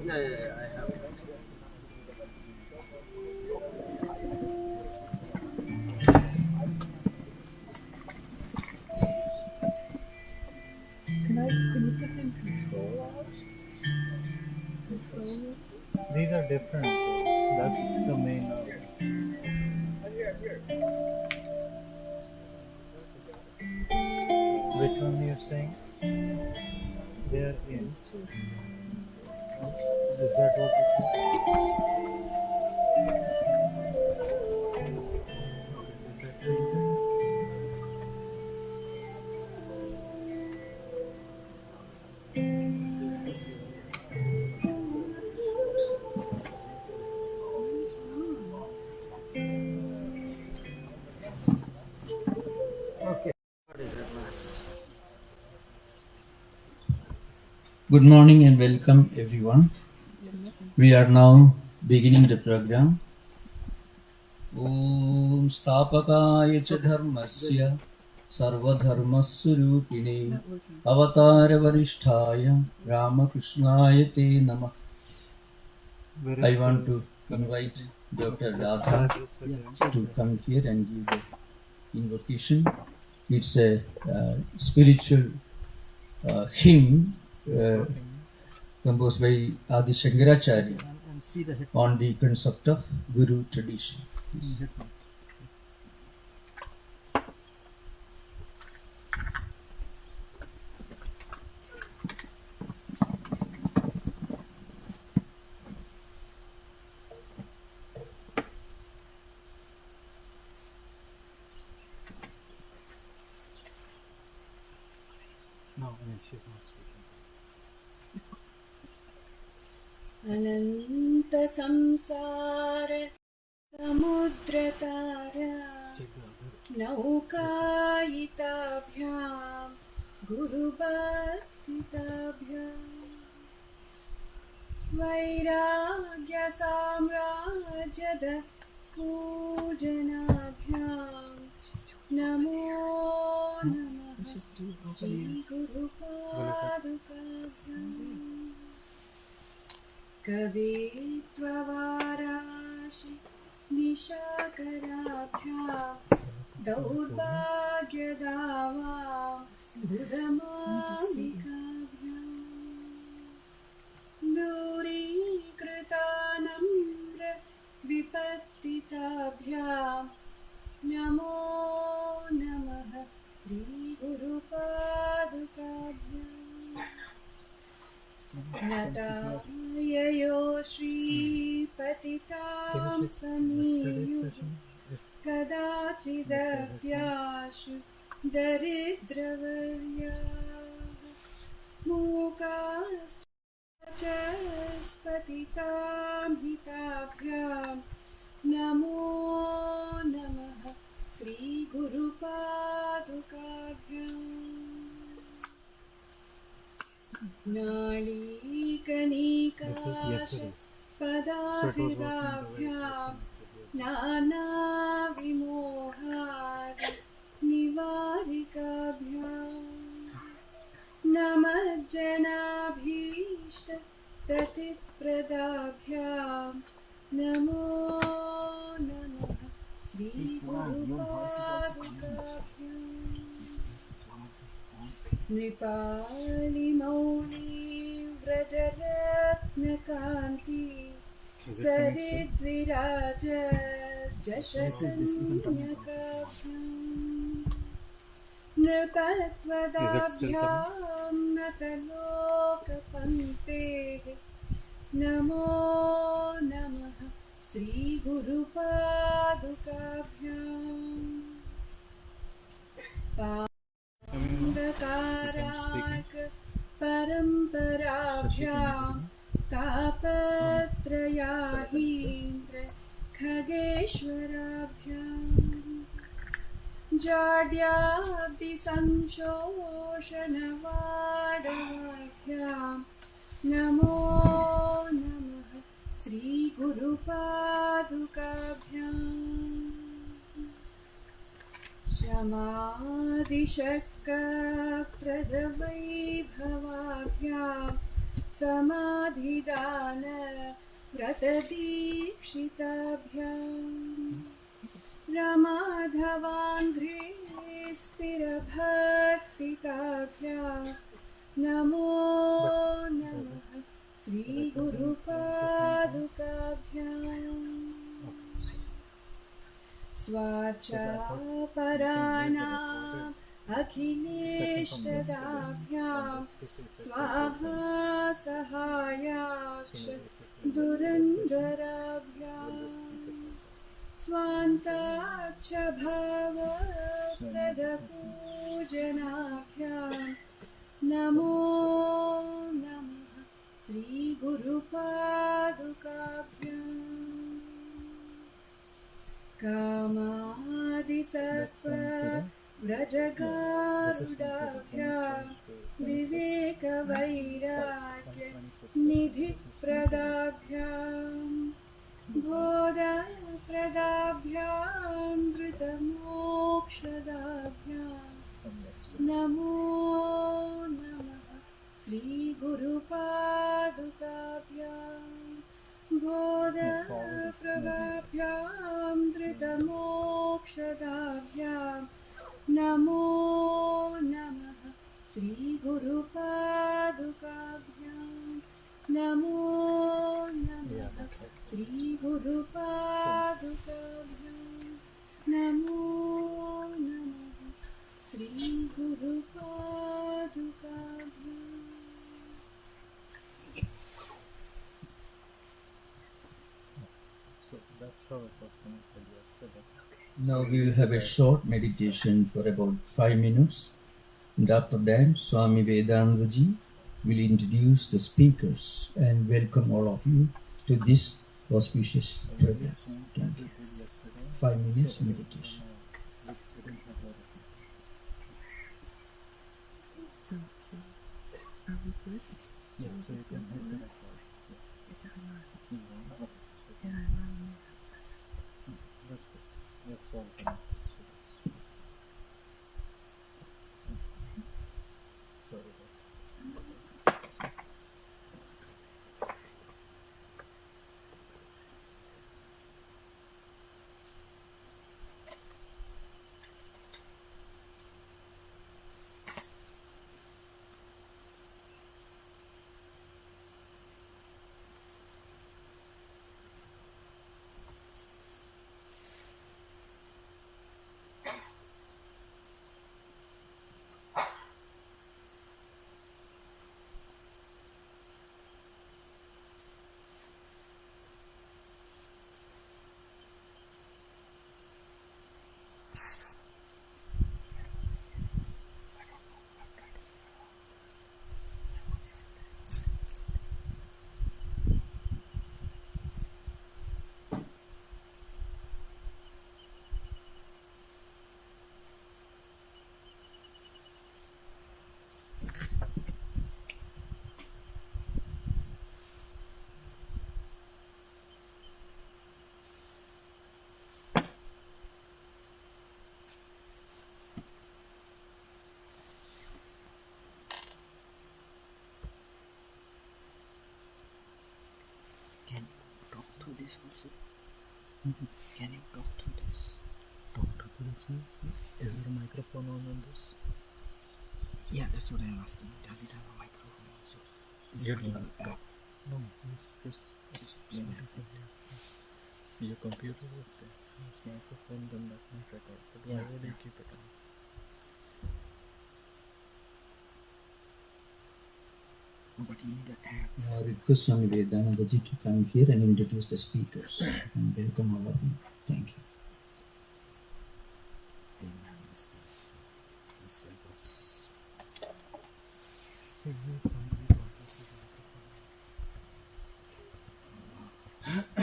Yeah, I have. Can you put in control out? Control? These are different. That's the main. Which one you're saying? They're in. Is that what you said? Okay. Good morning and welcome everyone. We are now beginning the program. Om Stapakaya cha dharmasya sarvadharmassurupine avatara varisthaya Ramakrishnaya te namah. I want to invite Dr. Radha to come here and give the invocation. It's a spiritual hymn composed by Adi Shankaracharya on the concept of Guru tradition. No, she's not speaking. Ananta samsara samudratara naukayitabhyam guru bhaktitabhyam vairagya samrajyada pujanabhyam namo namah Shri Guru Padukabhyam Kavitva-varashi nishakarabhyam Daurbhagya-davam Buddhamadikabhyam Durikritanamra vipattitabhyam Namo Namaha Shri Guru Padukabhyam Natayayo Shri Patitam Samiyu Kadachidapyashu Daridravaya Mukhaschatitam Hitabhyam Namo Namaha Shri Guru Padukabhyam Nalikanikasha Padahridabhyam Nana Vimohadi Nivarikabhyam Namajjanabhishta Tatipradabhyam Namo Namaha Shri Guru Padukabhyam Nipali Mauli Vrajaratnakanti Saridviraja Jashatanyakabhyam Nrpatvadabhyam Natalokapante Namo Namaha Shri Guru Padukabhyam Pandakarak Paramparabhyam Tapatrayahindra Khageshwarabhyam Jadyabdi Samshoshanavadabhyam Namo Namaha Shri Guru Padukabhyam Shamadhi Shakka Pradavaibhavabhyam समाधिदान व्रतदीक्षिताभ्याम् रमाधवान्ध्रे स्थिरभक्तिकाभ्याम् नमो नमः श्रीगुरुपादुकाभ्याम् स्वाचापराणाम् अखिलेष्टदाभ्याम् स्वाहा सहायाक्ष दुरन्दराभ्याम् स्वान्ताच्च भावप्रदपूजनाभ्याम् नमो नमः श्रीगुरुपादुकाभ्याम् कामादिसत्त्व व्रजगारुडाभ्याम् विवेकवैराग्य निधिप्रदाभ्याम् बोधप्रदाभ्याम् धृतमोक्षदाभ्याम् नमो नमः श्रीगुरुपादुकाभ्याम् बोधप्रदाभ्याम् धृतमोक्षदाभ्याम् नमो नमः श्रीगुरुपादुकाभ्याम् नमो नमः श्रीगुरुपादुकाभ्याम् नमो नमः श्रीगुरुपादुकाभ्याम् So that's how it was connected yesterday. Now we will have a short meditation for about 5 minutes. And after that, Swami Vedantaji will introduce the speakers and welcome all of you to this auspicious program. Thank you. 5 minutes meditation. So, are we good? Yeah, so you can hit the record. It's online. Okay. And I'm on That's good. That's all connected. Sorry. Can you talk through this also? Mm-hmm. Can you talk through this? Talk to this one. Is there a microphone on this? Yeah, that's what I'm asking. Does it have a microphone also? This You particular don't app. No, it's just It's plain app. your computer is there. It's microphone, then that might record. But why Yeah, would you yeah. keep it on? But you need an app. Now I request Swami Vedantaji to come here and introduce the speakers and welcome all of you. Thank you. Amen. This guy got We need somebody to address this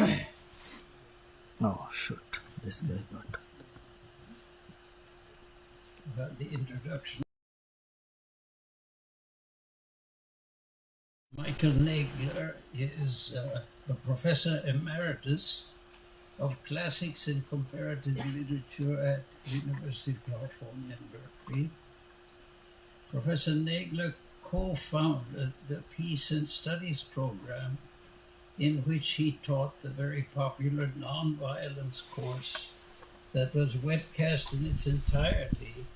microphone. Oh, shoot. This guy got. The introduction. Michael Nagler is a professor emeritus of classics and comparative literature at the University of California in Berkeley. Professor Nagler co-founded the Peace and Studies program, in which he taught the very popular Nonviolence course that was webcast in its entirety,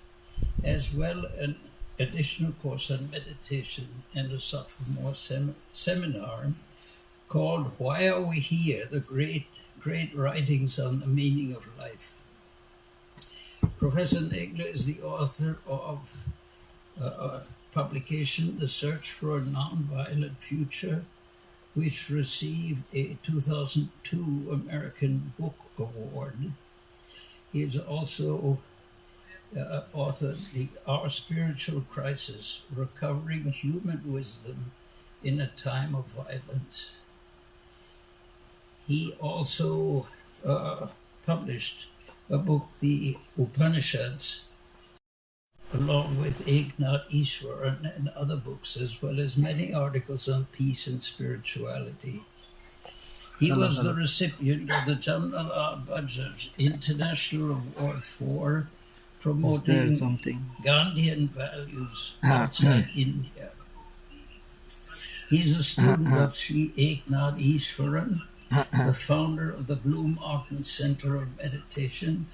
as well as an additional course on meditation and a sophomore seminar called Why Are We Here? The Great Writings on the Meaning of Life. Professor Nagler is the author of a publication, The Search for a Nonviolent Future, which received a 2002 American Book Award. He has also authored Our Spiritual Crisis, Recovering Human Wisdom in a Time of Violence. He also published a book, The Upanishads, along with Eknath Easwaran and other books, as well as many articles on peace and spirituality. He was the recipient of the Jamnalal Bajaj International Award for promoting Gandhian values outside India. He's a student of Sri Eknath Easwaran, the founder of the Blue Mountain Center of Meditation,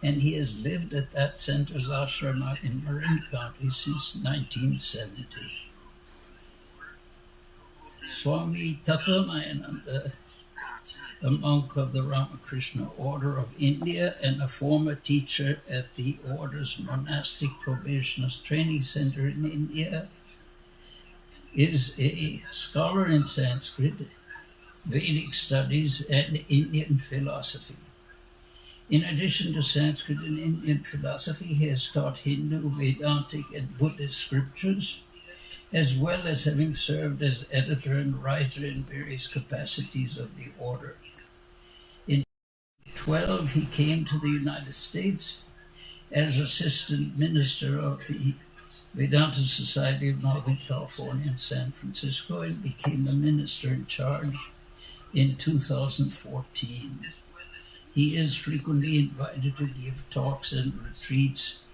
and he has lived at that center's ashrama in Marin County since 1970. Swami Tattwamayananda, a monk of the Ramakrishna Order of India and a former teacher at the Order's Monastic Probationers Training Center in India, is a scholar in Sanskrit, Vedic studies, and Indian philosophy. In addition to Sanskrit and Indian philosophy, he has taught Hindu, Vedantic, and Buddhist scriptures, as well as having served as editor and writer in various capacities of the order. In 2012, he came to the United States as assistant minister of the Vedanta Society of Northern California in San Francisco and became the minister in charge in 2014. He is frequently invited to give talks and retreats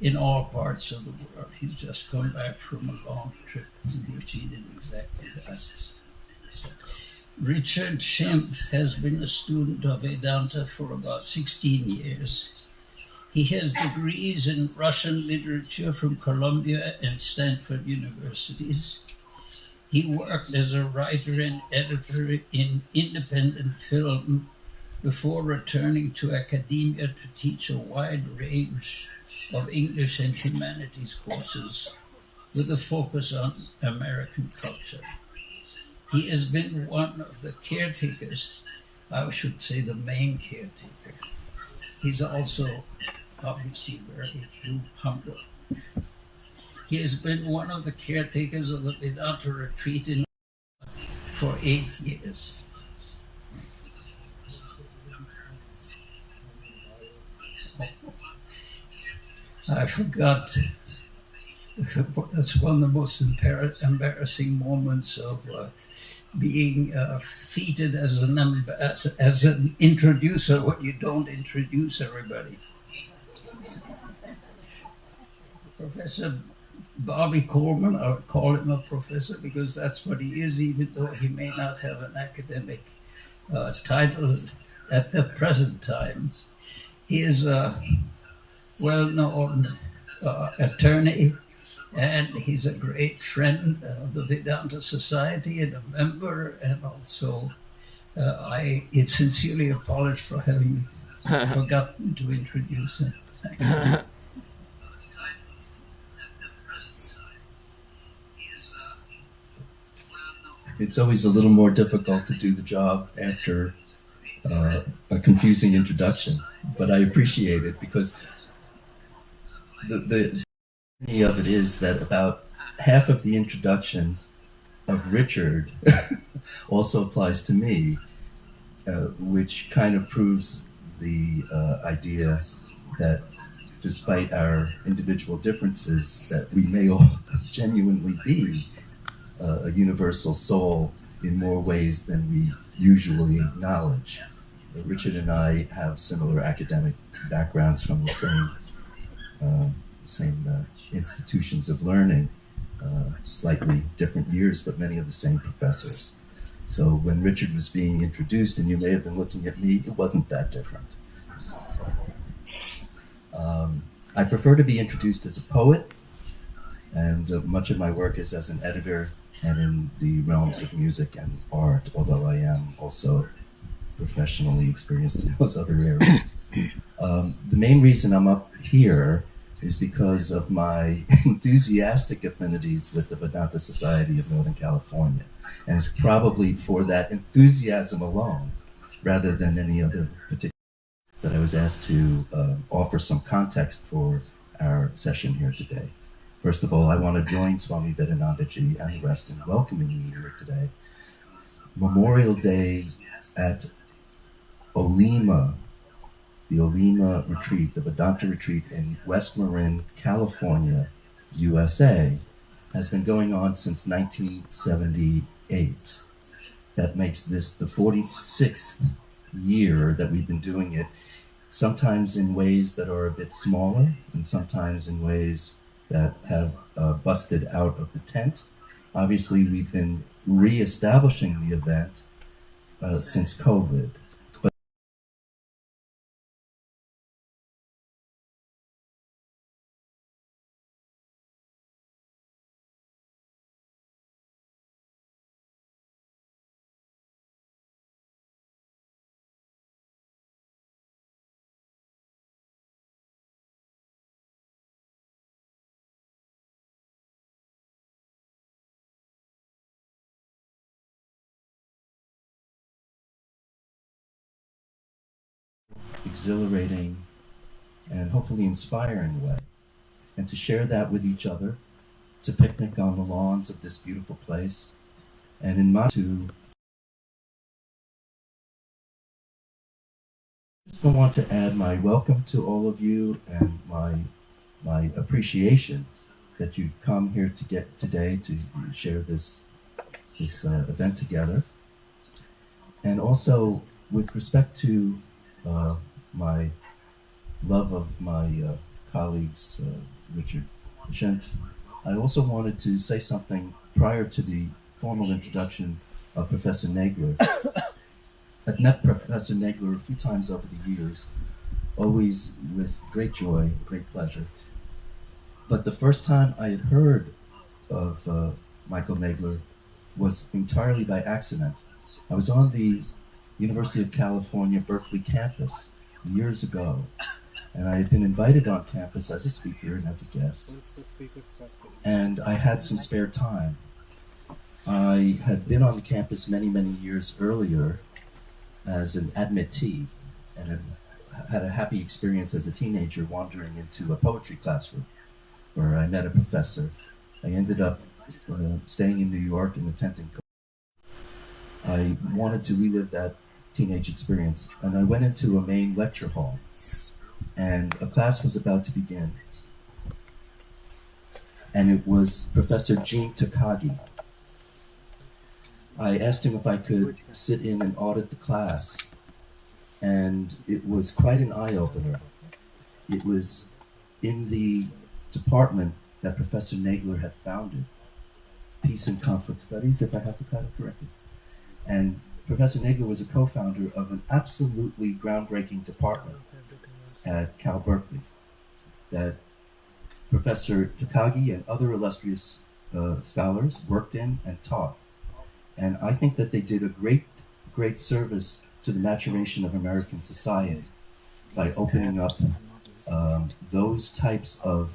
in all parts of the world. He's just come back from a long trip in which he did exactly that. Richard Schimpf has been a student of Vedanta for about 16 years. He has degrees in Russian literature from Columbia and Stanford universities. He worked as a writer and editor in independent film before returning to academia to teach a wide range of English and humanities courses with a focus on American culture. He has been one of the caretakers, I should say the main caretaker. He's also obviously very humble. He has been one of the caretakers of the Vedanta retreat for 8 years. I forgot. That's one of the most embarrassing moments of being feted as an introducer when you don't introduce everybody. Professor Bobby Coleman, I would call him a professor because that's what he is, even though he may not have an academic title at the present time. He is a well-known attorney, and he's a great friend of the Vedanta Society and a member, and also I sincerely apologize for having forgotten to introduce him. Thank you. It's always a little more difficult to do the job after a confusing introduction, but I appreciate it because the irony of it is that about half of the introduction of Richard also applies to me, which kind of proves the idea that despite our individual differences, that we may all genuinely be a universal soul in more ways than we usually acknowledge. Richard and I have similar academic backgrounds from the same institutions of learning, slightly different years, but many of the same professors. So when Richard was being introduced, and you may have been looking at me, it wasn't that different. I prefer to be introduced as a poet, and much of my work is as an editor and in the realms of music and art, although I am also professionally experienced in those other areas. The main reason I'm up here is because of my enthusiastic affinities with the Vedanta Society of Northern California. And it's probably for that enthusiasm alone, rather than any other particular, that I was asked to offer some context for our session here today. First of all, I want to join Swami Vedanandaji and the rest in welcoming me here today. Memorial Day at Olima, the Olima retreat, the Vedanta retreat in West Marin, California, USA, has been going on since 1978. That makes this the 46th year that we've been doing it, sometimes in ways that are a bit smaller and sometimes in ways that have busted out of the tent. Obviously, we've been re-establishing the event since COVID. Exhilarating and hopefully inspiring way, and to share that with each other, to picnic on the lawns of this beautiful place, and in my to just want to add my welcome to all of you and my appreciation that you've come here to get today to share this event together, and also with respect to my love of my colleagues, Richard Shenf, I also wanted to say something prior to the formal introduction of Professor Nagler. I've met Professor Nagler a few times over the years, always with great joy, great pleasure. But the first time I had heard of Michael Nagler was entirely by accident. I was on the University of California, Berkeley campus years ago, and I had been invited on campus as a speaker and as a guest, and I had some spare time. I had been on the campus many, many years earlier as an admittee, and had a happy experience as a teenager wandering into a poetry classroom where I met a professor. I ended up staying in New York and attending. I wanted to relive that teenage experience, and I went into a main lecture hall, and a class was about to begin, and it was Professor Jean Takagi. I asked him if I could sit in and audit the class, and it was quite an eye-opener. It was in the department that Professor Nagler had founded, Peace and Conflict Studies, if I have the title correctly. And Professor Nagler was a co-founder of an absolutely groundbreaking department at Cal Berkeley that Professor Takagi and other illustrious scholars worked in and taught. And I think that they did a great service to the maturation of American society by opening up those types of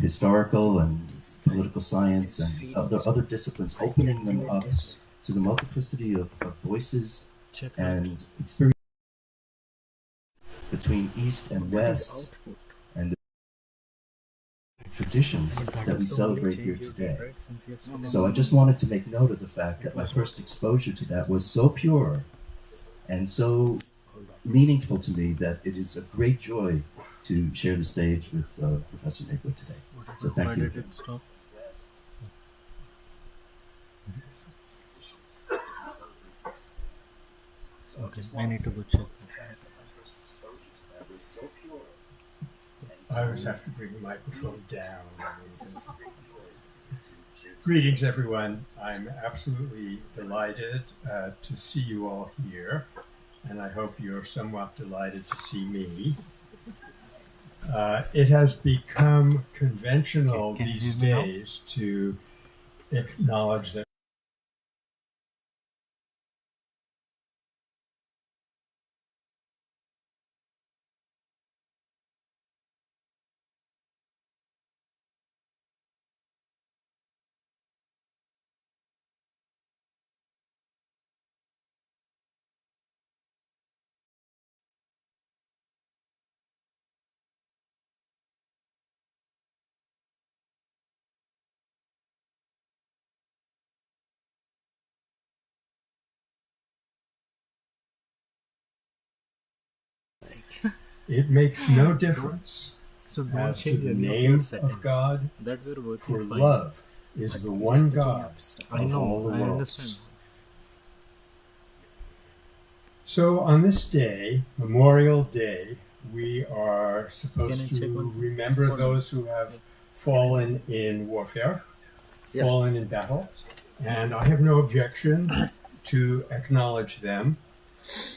historical and political science and other disciplines, opening them up to the multiplicity of voices and experience between East and West and the traditions that we celebrate here today. So I just wanted to make note of the fact that my first exposure to that was so pure and so meaningful to me that it is a great joy to share the stage with Professor Nagler today. So thank you. Okay, I need to go check. I always have to bring the microphone down. Greetings, everyone. I'm absolutely delighted to see you all here, and I hope you're somewhat delighted to see me. It has become conventional Can you these hear me now? days to acknowledge that it makes no difference So don't as to change the any of name your of settings. God, That we're working for fine. love is the one God I of all know, the I worlds. understand. So on this day, Memorial Day, we are supposed Can I check to one thing? remember those who have fallen in warfare, Yeah. fallen in battle, and I have no objection to acknowledge them.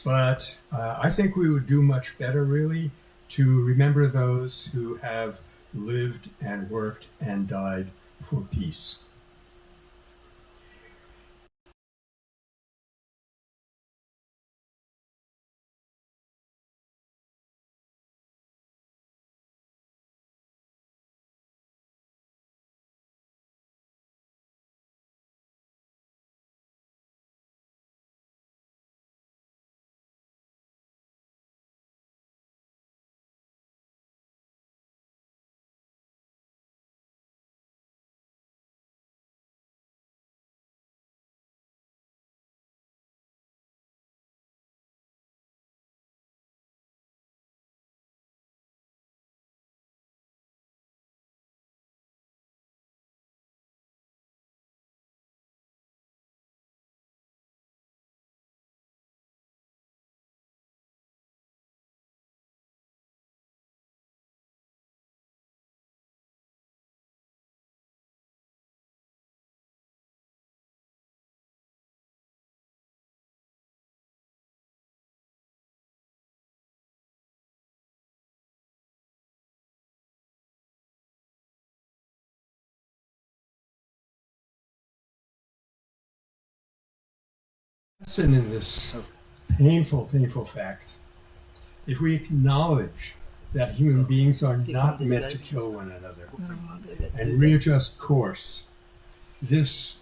But I think we would do much better, really, to remember those who have lived and worked and died for peace. Lesson in this painful fact, if we acknowledge that human beings are not meant to kill one another and readjust course, this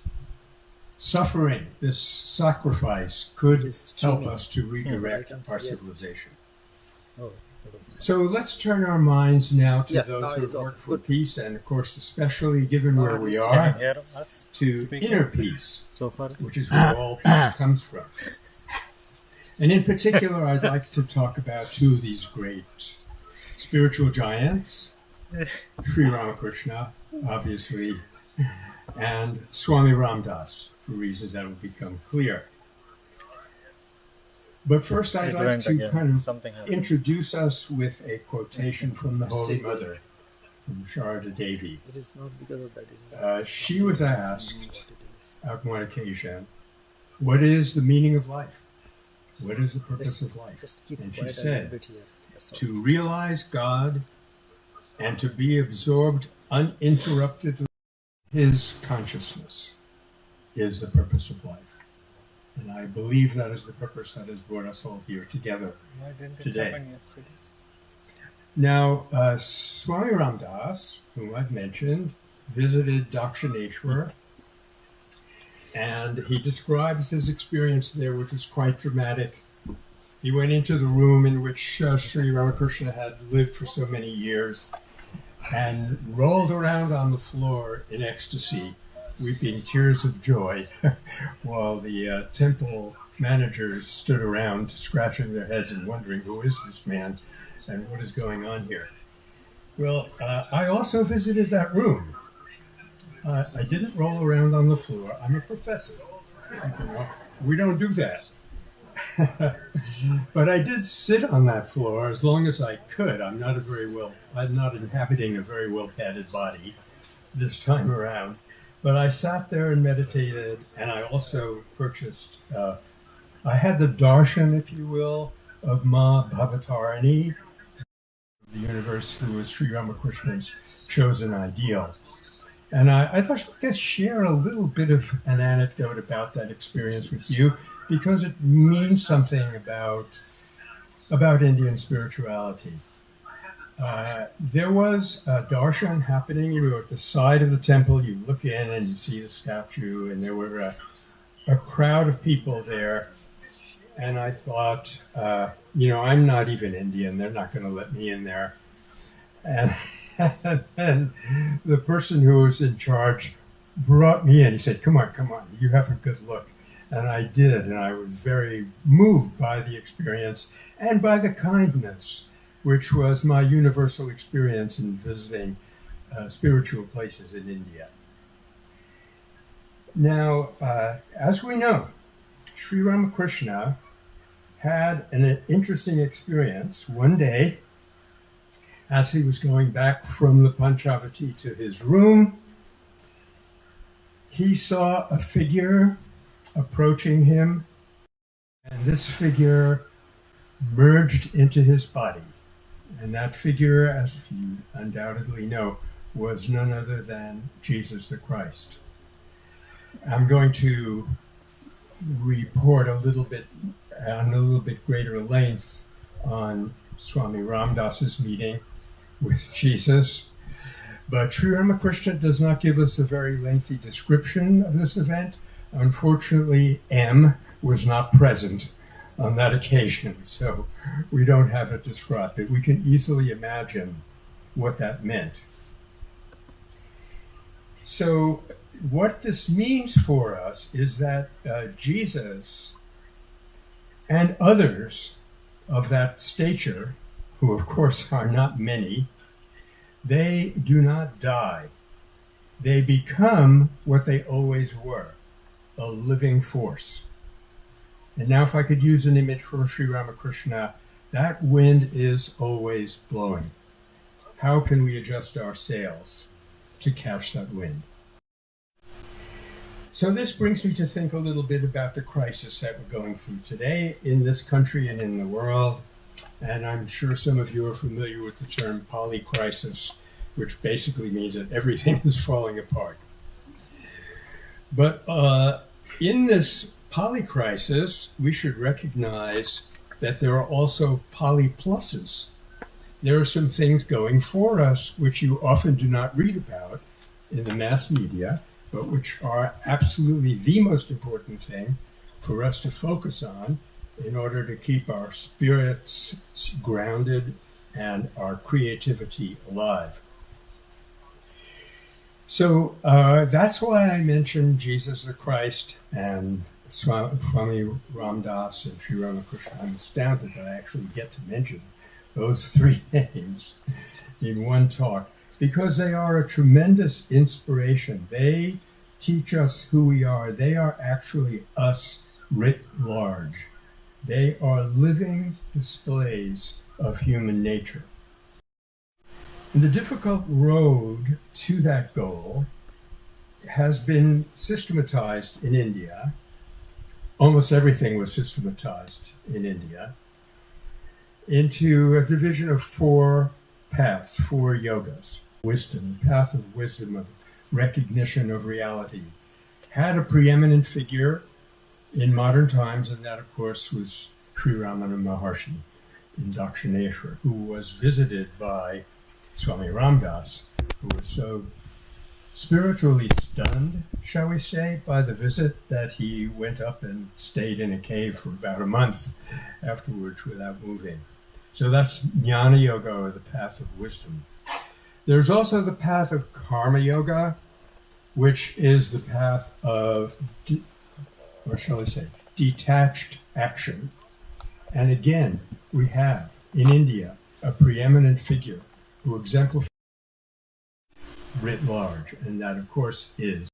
suffering, this sacrifice could help us to redirect our civilization. Oh, So let's turn our minds now to Yeah, those now who it's work okay. for Good. peace, and of course, especially given where we Can are, hear us to speaking? inner peace, So far, which is where all peace comes from. And in particular, I'd like to talk about two of these great spiritual giants, Sri Ramakrishna, obviously, and Swami Ramdas, for reasons that will become clear. But first, I'd it like went to again. kind of Something happened. introduce us with a quotation from the Holy Mistake. Mother, from Sharada Devi. It is not because of that. It is She was asked on one occasion, what is the meaning of life? What is the purpose of life? Just keep And she quiet a said, little bit here. That's all. to realize God and to be absorbed uninterruptedly in His consciousness is the purpose of life. And I believe that is the purpose that has brought us all here together Why didn't it today. happen yesterday? Now, Swami Ramdas, whom I've mentioned, visited Dakshineshwar, and he describes his experience there, which was quite dramatic. He went into the room in which Sri Ramakrishna had lived for so many years and rolled around on the floor in ecstasy, weeping tears of joy, while the temple managers stood around scratching their heads and wondering, who is this man and what is going on here? Well, I also visited that room. I didn't roll around on the floor. I'm a professor. You know, we don't do that. But I did sit on that floor as long as I could. I'm not inhabiting a very well padded body this time around. But I sat there and meditated, and I also purchased, I had the darshan, if you will, of Ma Bhavatarani, the universe, who was Sri Ramakrishna's chosen ideal. And I thought I'd just share a little bit of an anecdote about that experience with you, because it means something about Indian spirituality. There was a darshan happening. You were at the side of the temple. You look in and you see the statue, and there were a crowd of people there. And I thought, I'm not even Indian. They're not going to let me in there. And the person who was in charge brought me in. He said, come on, you have a good look. And I did, and I was very moved by the experience and by the kindness, which was my universal experience in visiting spiritual places in India. Now, as we know, Sri Ramakrishna had an interesting experience one day as he was going back from the Panchavati to his room. He saw a figure approaching him, and this figure merged into his body. And that figure, as you undoubtedly know, was none other than Jesus the Christ. I'm going to report a little bit greater length on Swami Ramdas's meeting with Jesus, but Sri Ramakrishna does not give us a very lengthy description of this event. Unfortunately, M was not present on that occasion, so we don't have it described, but we can easily imagine what that meant. So what this means for us is that Jesus and others of that stature, who of course are not many, they do not die. They become what they always were, a living force. And now if I could use an image from Sri Ramakrishna, that wind is always blowing. How can we adjust our sails to catch that wind? So this brings me to think a little bit about the crisis that we're going through today in this country and in the world. And I'm sure some of you are familiar with the term polycrisis, which basically means that everything is falling apart. But in this polycrisis, we should recognize that there are also polypluses. There are some things going for us which you often do not read about in the mass media, but which are absolutely the most important thing for us to focus on in order to keep our spirits grounded and our creativity alive. So that's why I mentioned Jesus the Christ and Swami Ramdas and Sri Ramakrishna. I'm astounded that I actually get to mention those three names in one talk, because they are a tremendous inspiration. They teach us who we are. They are actually us writ large. They are living displays of human nature. And the difficult road to that goal has been systematized in India. Almost everything was systematized in India into a division of 4 paths, 4 yogas. Wisdom, the path of wisdom, of recognition of reality, had a preeminent figure in modern times, and that, of course, was Sri Ramana Maharshi in Dakshineshwar, who was visited by Swami Ramdas, who was so spiritually stunned, shall we say, by the visit that he went up and stayed in a cave for about a month afterwards without moving. So that's Jnana Yoga, or the path of wisdom. There's also the path of Karma Yoga, which is the path of, detached action. And again, we have in India a preeminent figure who exemplifies writ large, and that, of course, is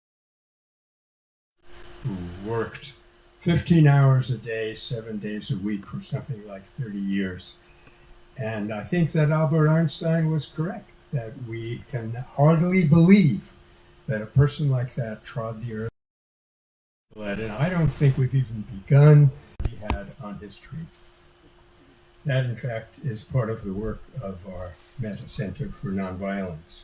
who worked 15 hours a day, 7 days a week for something like 30 years. And I think that Albert Einstein was correct, that we can hardly believe that a person like that trod the earth, and I don't think we've even begun he had on history. That, in fact, is part of the work of our Metta Center for Nonviolence.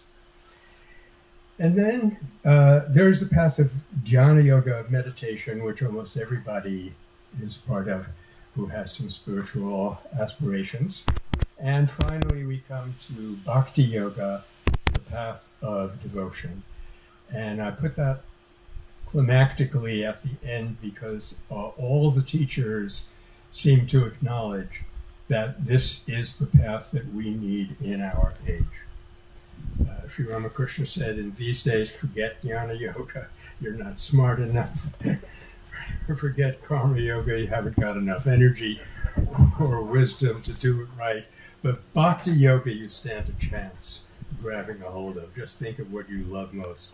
And then there's the path of jnana yoga meditation, which almost everybody is part of who has some spiritual aspirations. And finally, we come to bhakti yoga, the path of devotion. And I put that climactically at the end because all the teachers seem to acknowledge that this is the path that we need in our age. Sri Ramakrishna said, in these days, forget jnana yoga, you're not smart enough. Forget karma yoga, you haven't got enough energy or wisdom to do it right. But bhakti yoga, you stand a chance grabbing a hold of. Just think of what you love most.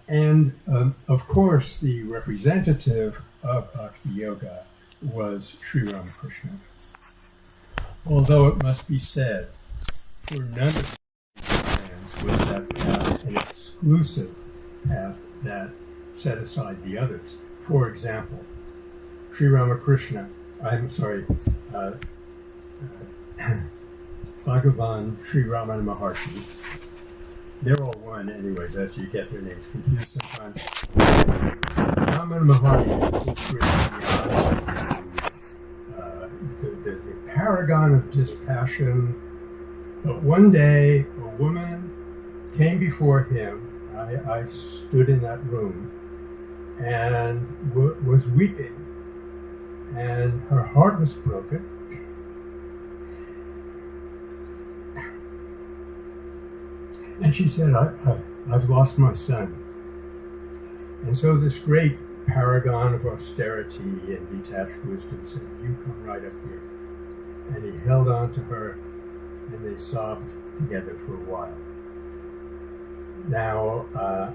And of course, the representative of bhakti yoga was Sri Ramakrishna. Although it must be said, for none of the plans was that path an exclusive path that set aside the others. For example, Sri Ramakrishna, Bhagavan Sri Ramana Maharshi, they're all one anyway, that's you get their names confused sometimes. Ramana Maharshi is the paragon of dispassion, but one day a woman came before him. I stood in that room and was weeping, and her heart was broken. And she said, I've lost my son. And so this great paragon of austerity and detached wisdom said, you come right up here. And he held on to her, and they sobbed together for a while. Now,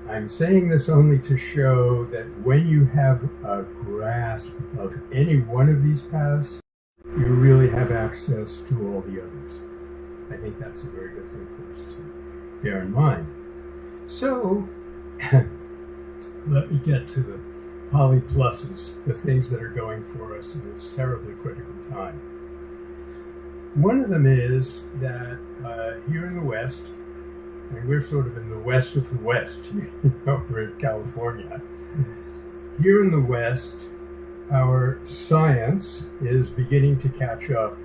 I'm saying this only to show that when you have a grasp of any one of these paths, you really have access to all the others. I think that's a very good thing for us to bear in mind. So, let me get to the poly pluses, the things that are going for us in this terribly critical time. One of them is that here in the West, and we're sort of in the west of the West, we're in California. Here in the West, our science is beginning to catch up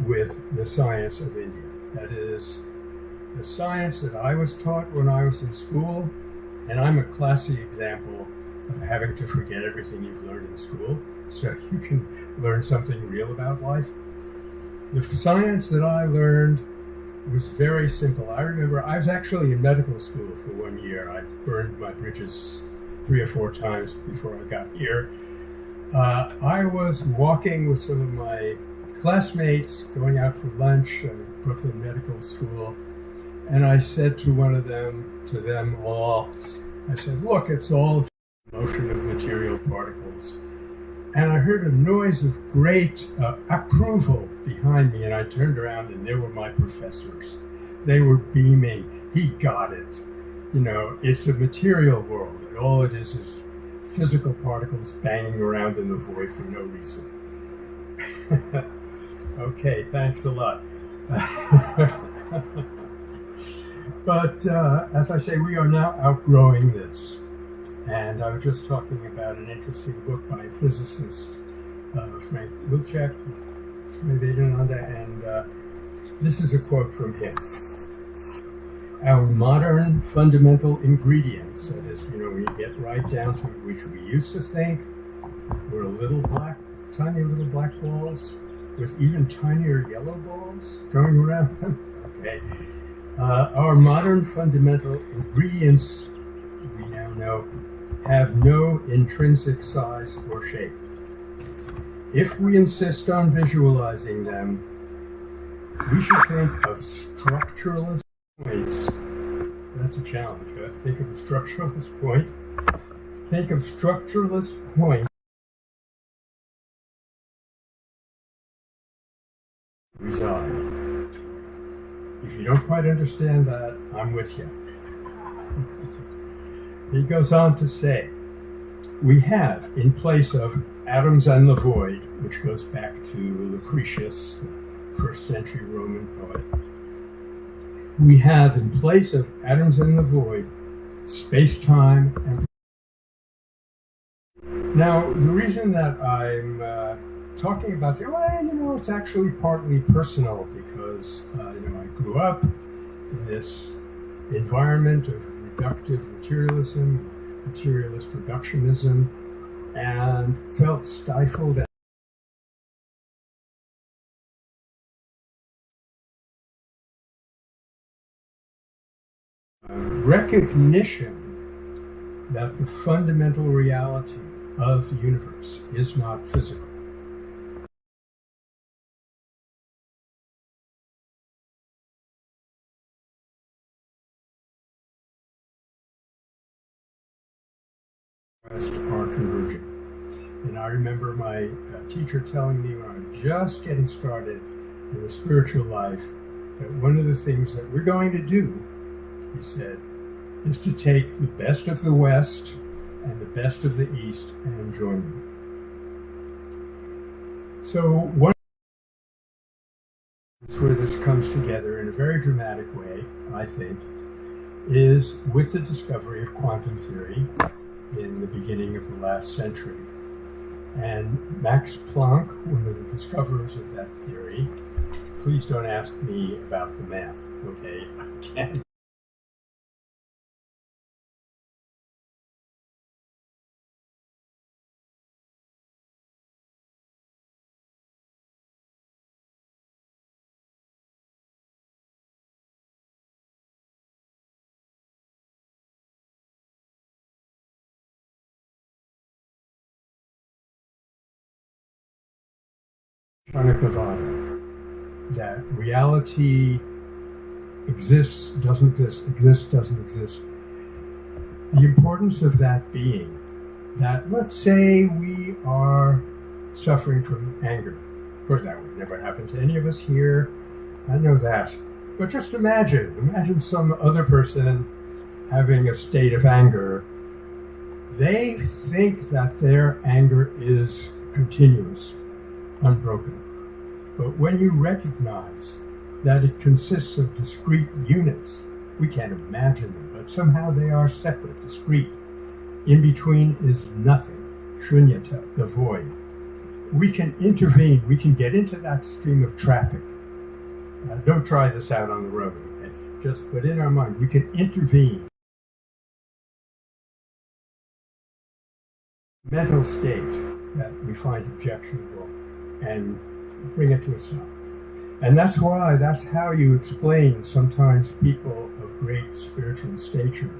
with the science of India. That is, the science that I was taught when I was in school, and I'm a classic example of having to forget everything you've learned in school so you can learn something real about life. The science that I learned was very simple. I remember I was actually in medical school for 1 year. I burned my bridges 3 or 4 times before I got here. I was walking with some of my classmates going out for lunch at Brooklyn Medical School, and I said to them all, I said, look, it's all motion of material particles. And I heard a noise of great approval behind me, and I turned around, and there were my professors. They were beaming. He got it. You know, it's a material world, and all it is physical particles banging around in the void for no reason. Okay, thanks a lot. But as I say, we are now outgrowing this. And I was just talking about an interesting book by a physicist, Frank Wilczek, Swami Tattwamayananda, and this is a quote from him. Our modern fundamental ingredients, that is, when you get right down to it, which we used to think were tiny little black balls with even tinier yellow balls going around them. Okay. Our modern fundamental ingredients, we now know, have no intrinsic size or shape. If we insist on visualizing them, we should think of structureless points. That's a challenge, huh? Think of a structureless point. Think of structureless points reside. If you don't quite understand that, I'm with you. He goes on to say, we have, in place of atoms and the void, which goes back to Lucretius, the first century Roman poet, we have, in place of atoms and the void, space-time and... Now, the reason that I'm talking about, well, it's actually partly personal because, I grew up in this environment of reductive materialism, materialist reductionism, and felt stifled. Recognition that the fundamental reality of the universe is not physical. Are converging. And I remember my teacher telling me when I was just getting started in the spiritual life that one of the things that we're going to do, he said, is to take the best of the West and the best of the East and join them. So one where this comes together in a very dramatic way, I think, is with the discovery of quantum theory in the beginning of the last century. And Max Planck, one of the discoverers of that theory, please don't ask me about the math, okay? I can't. That reality exists, doesn't exist, doesn't exist. The importance of that being that, let's say we are suffering from anger. Of course, that would never happen to any of us here. I know that. But just imagine some other person having a state of anger. They think that their anger is continuous, unbroken. But when you recognize that it consists of discrete units, we can't imagine them, but somehow they are separate, discrete. In between is nothing, shunyata, the void. We can intervene, we can get into that stream of traffic. Don't try this out on the road, okay? But in our mind, we can intervene. Mental state that we find objectionable and bring it to a stop. And that's how you explain sometimes people of great spiritual stature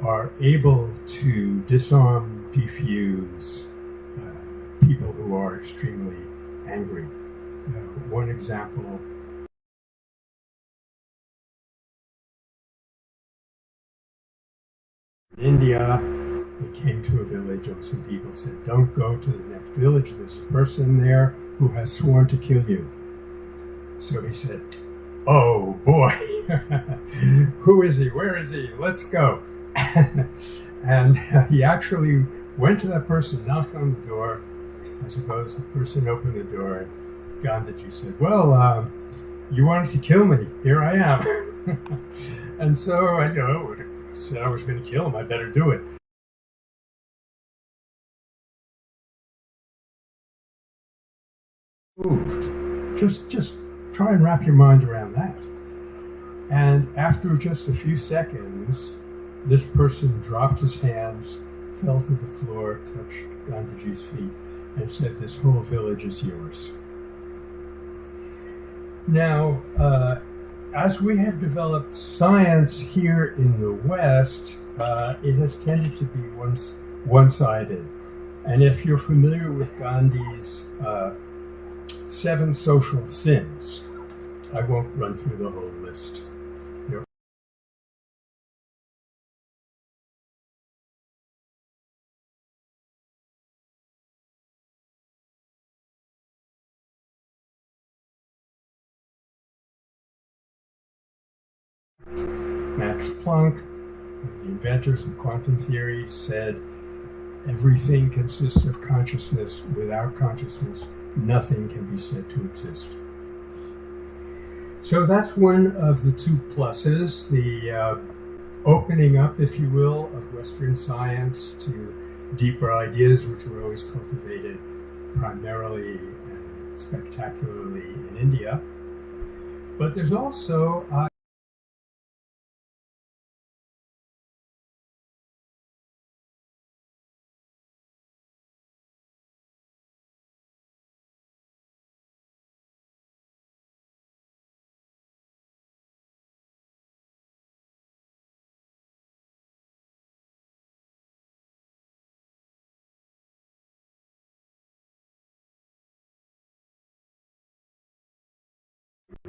are able to disarm, defuse people who are extremely angry. One example, in India, they came to a village and some people said, don't go to the next village, there's a person there who has sworn to kill you. So he said, oh boy, who is he? Where is he? Let's go. And he actually went to that person, knocked on the door. I suppose the person opened the door and Gandhiji said, well, you wanted to kill me. Here I am. And so I said I was going to kill him. I better do it. Moved. Just try and wrap your mind around that. And after just a few seconds, this person dropped his hands, fell to the floor, touched Gandhiji's feet, and said, this whole village is yours. Now, as we have developed science here in the West, it has tended to be one-sided. And if you're familiar with Gandhi's 7 social sins, I won't run through the whole list. Max Planck the inventors of quantum theory, said everything consists of consciousness. Without consciousness, nothing can be said to exist. So that's one of the two pluses, the opening up, if you will, of Western science to deeper ideas, which were always cultivated primarily and spectacularly in India. But there's also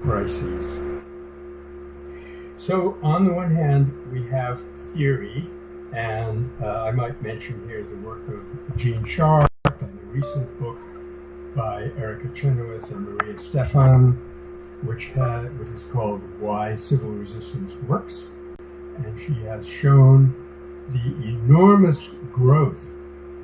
crises. So on the one hand, we have theory, and I might mention here the work of Gene Sharp and a recent book by Erica Chenoweth and Maria Stephan, which is called Why Civil Resistance Works. And she has shown the enormous growth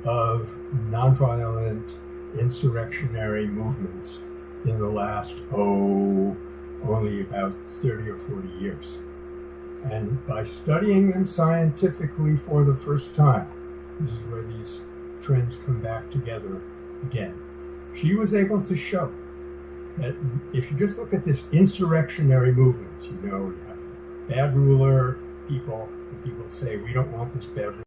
of nonviolent insurrectionary movements in the last, only about 30 or 40 years. And by studying them scientifically for the first time, this is where these trends come back together again. She was able to show that if you just look at this insurrectionary movements, you have a bad ruler, and people say, we don't want this bad ruler.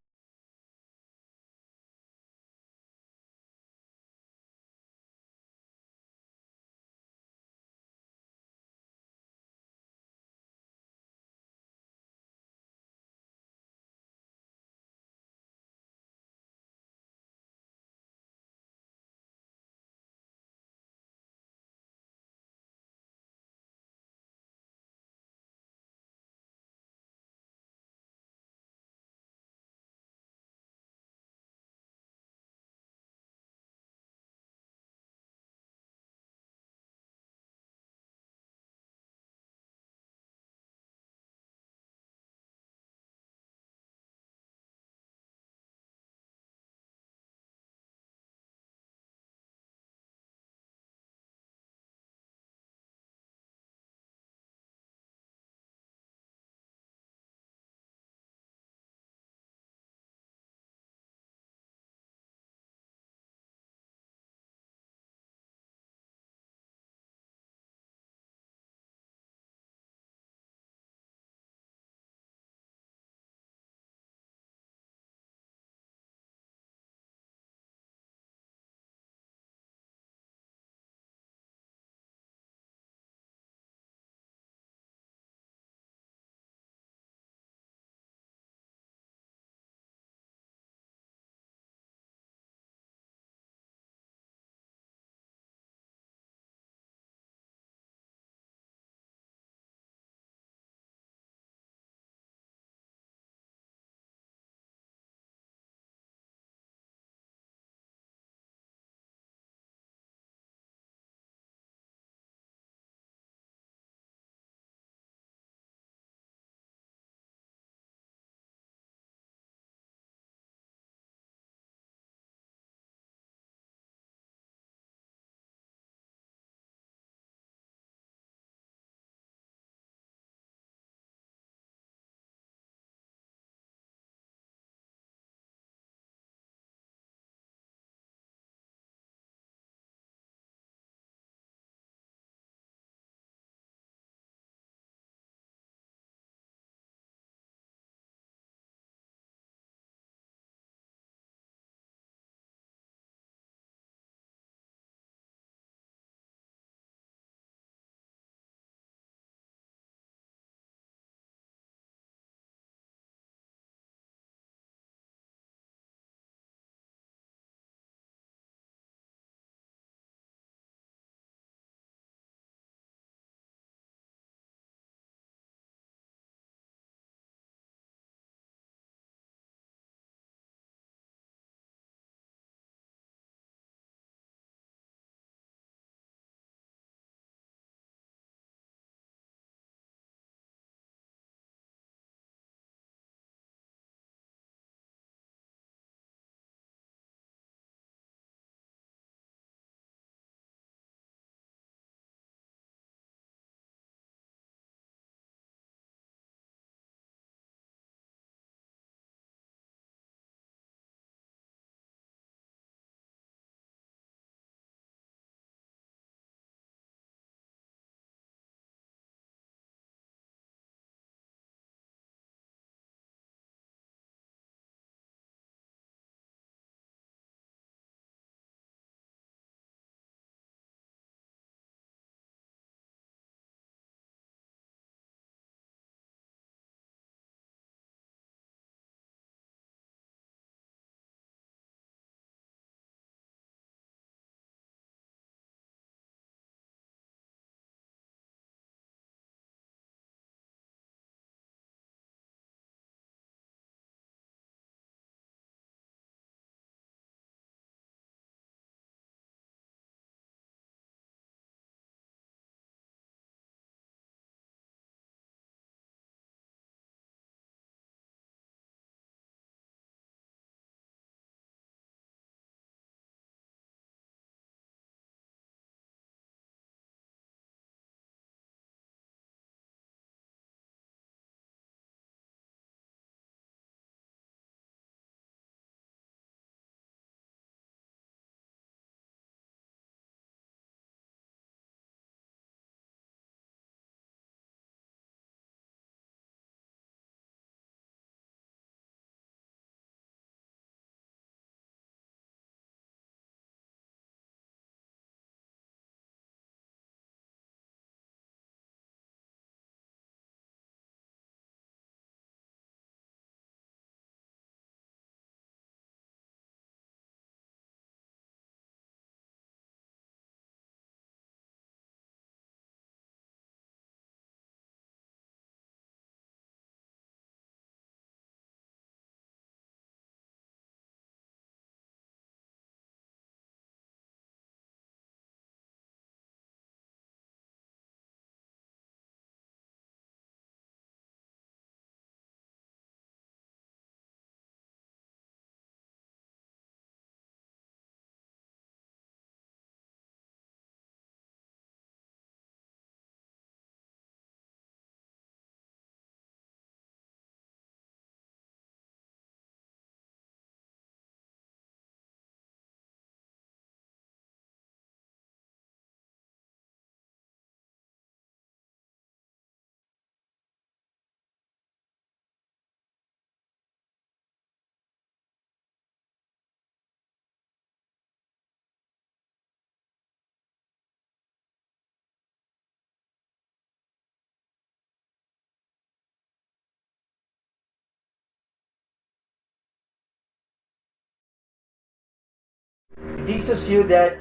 it teaches you that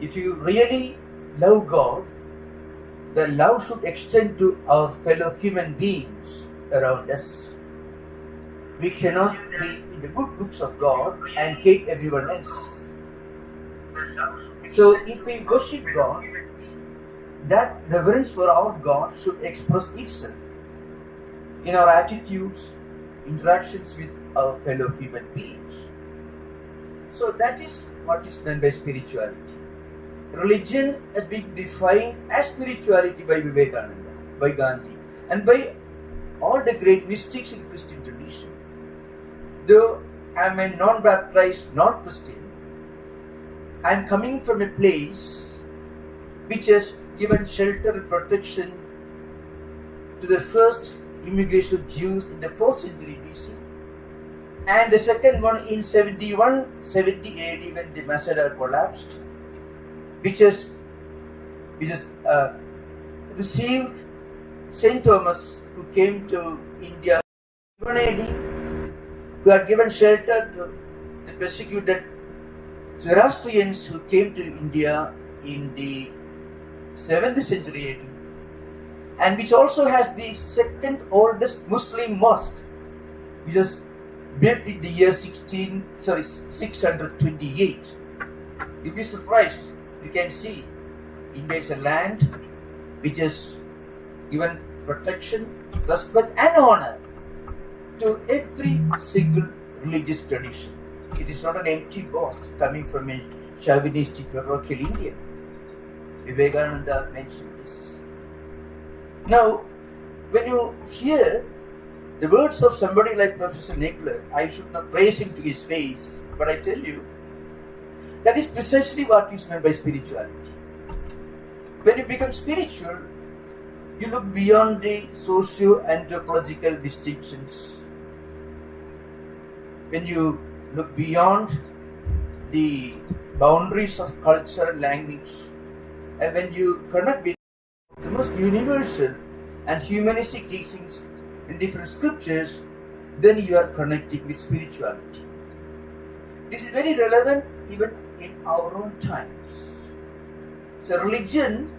if you really love God, the love should extend to our fellow human beings around us. We cannot be in the good books of God and hate everyone else. So if we worship God, that reverence for our God should express itself in our attitudes, interactions with our fellow human beings. So that is what is meant by spirituality. Religion has been defined as spirituality by Vivekananda, by Gandhi, and by all the great mystics in Christian tradition. Though I am a non-baptized, non-Christian, I am coming from a place which has given shelter and protection to the first immigration of Jews in the 4th century BC, and the second one in 70 AD when the Masada collapsed, which has received Saint Thomas, who came to India in 1 AD, who had given shelter to the persecuted Zoroastrians who came to India in the 7th century AD, and which also has the second oldest Muslim mosque, which was built in the year 628. You'll be surprised. You can see India is a land which has given protection, respect and honor to every single religious tradition. It is not an empty boast coming from a chauvinistic parochial Indian. Vivekananda mentioned this. Now, when you hear the words of somebody like Professor Nagler, I should not praise him to his face, but I tell you, that is precisely what is meant by spirituality. When you become spiritual, you look beyond the socio-anthropological distinctions. When you look beyond the boundaries of culture and language, and when you connect with the most universal and humanistic teachings in different scriptures, then you are connecting with spirituality. This is very relevant even in our own times. So religion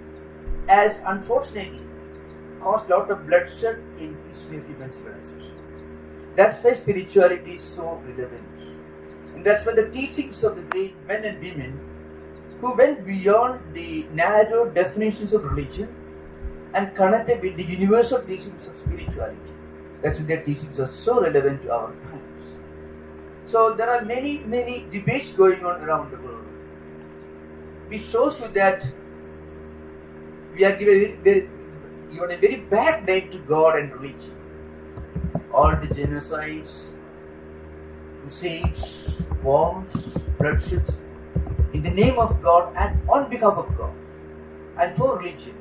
has unfortunately caused a lot of bloodshed in the history of human civilization. That's why spirituality is so relevant. And that's why the teachings of the great men and women who went beyond the narrow definitions of religion and connected with the universal teachings of spirituality. That's why their teachings are so relevant to our times. So there are many debates going on around the world, which shows you that we are given a very bad name to God and religion. All the genocides, crusades, wars, bloodshed, in the name of God and on behalf of God and for religion,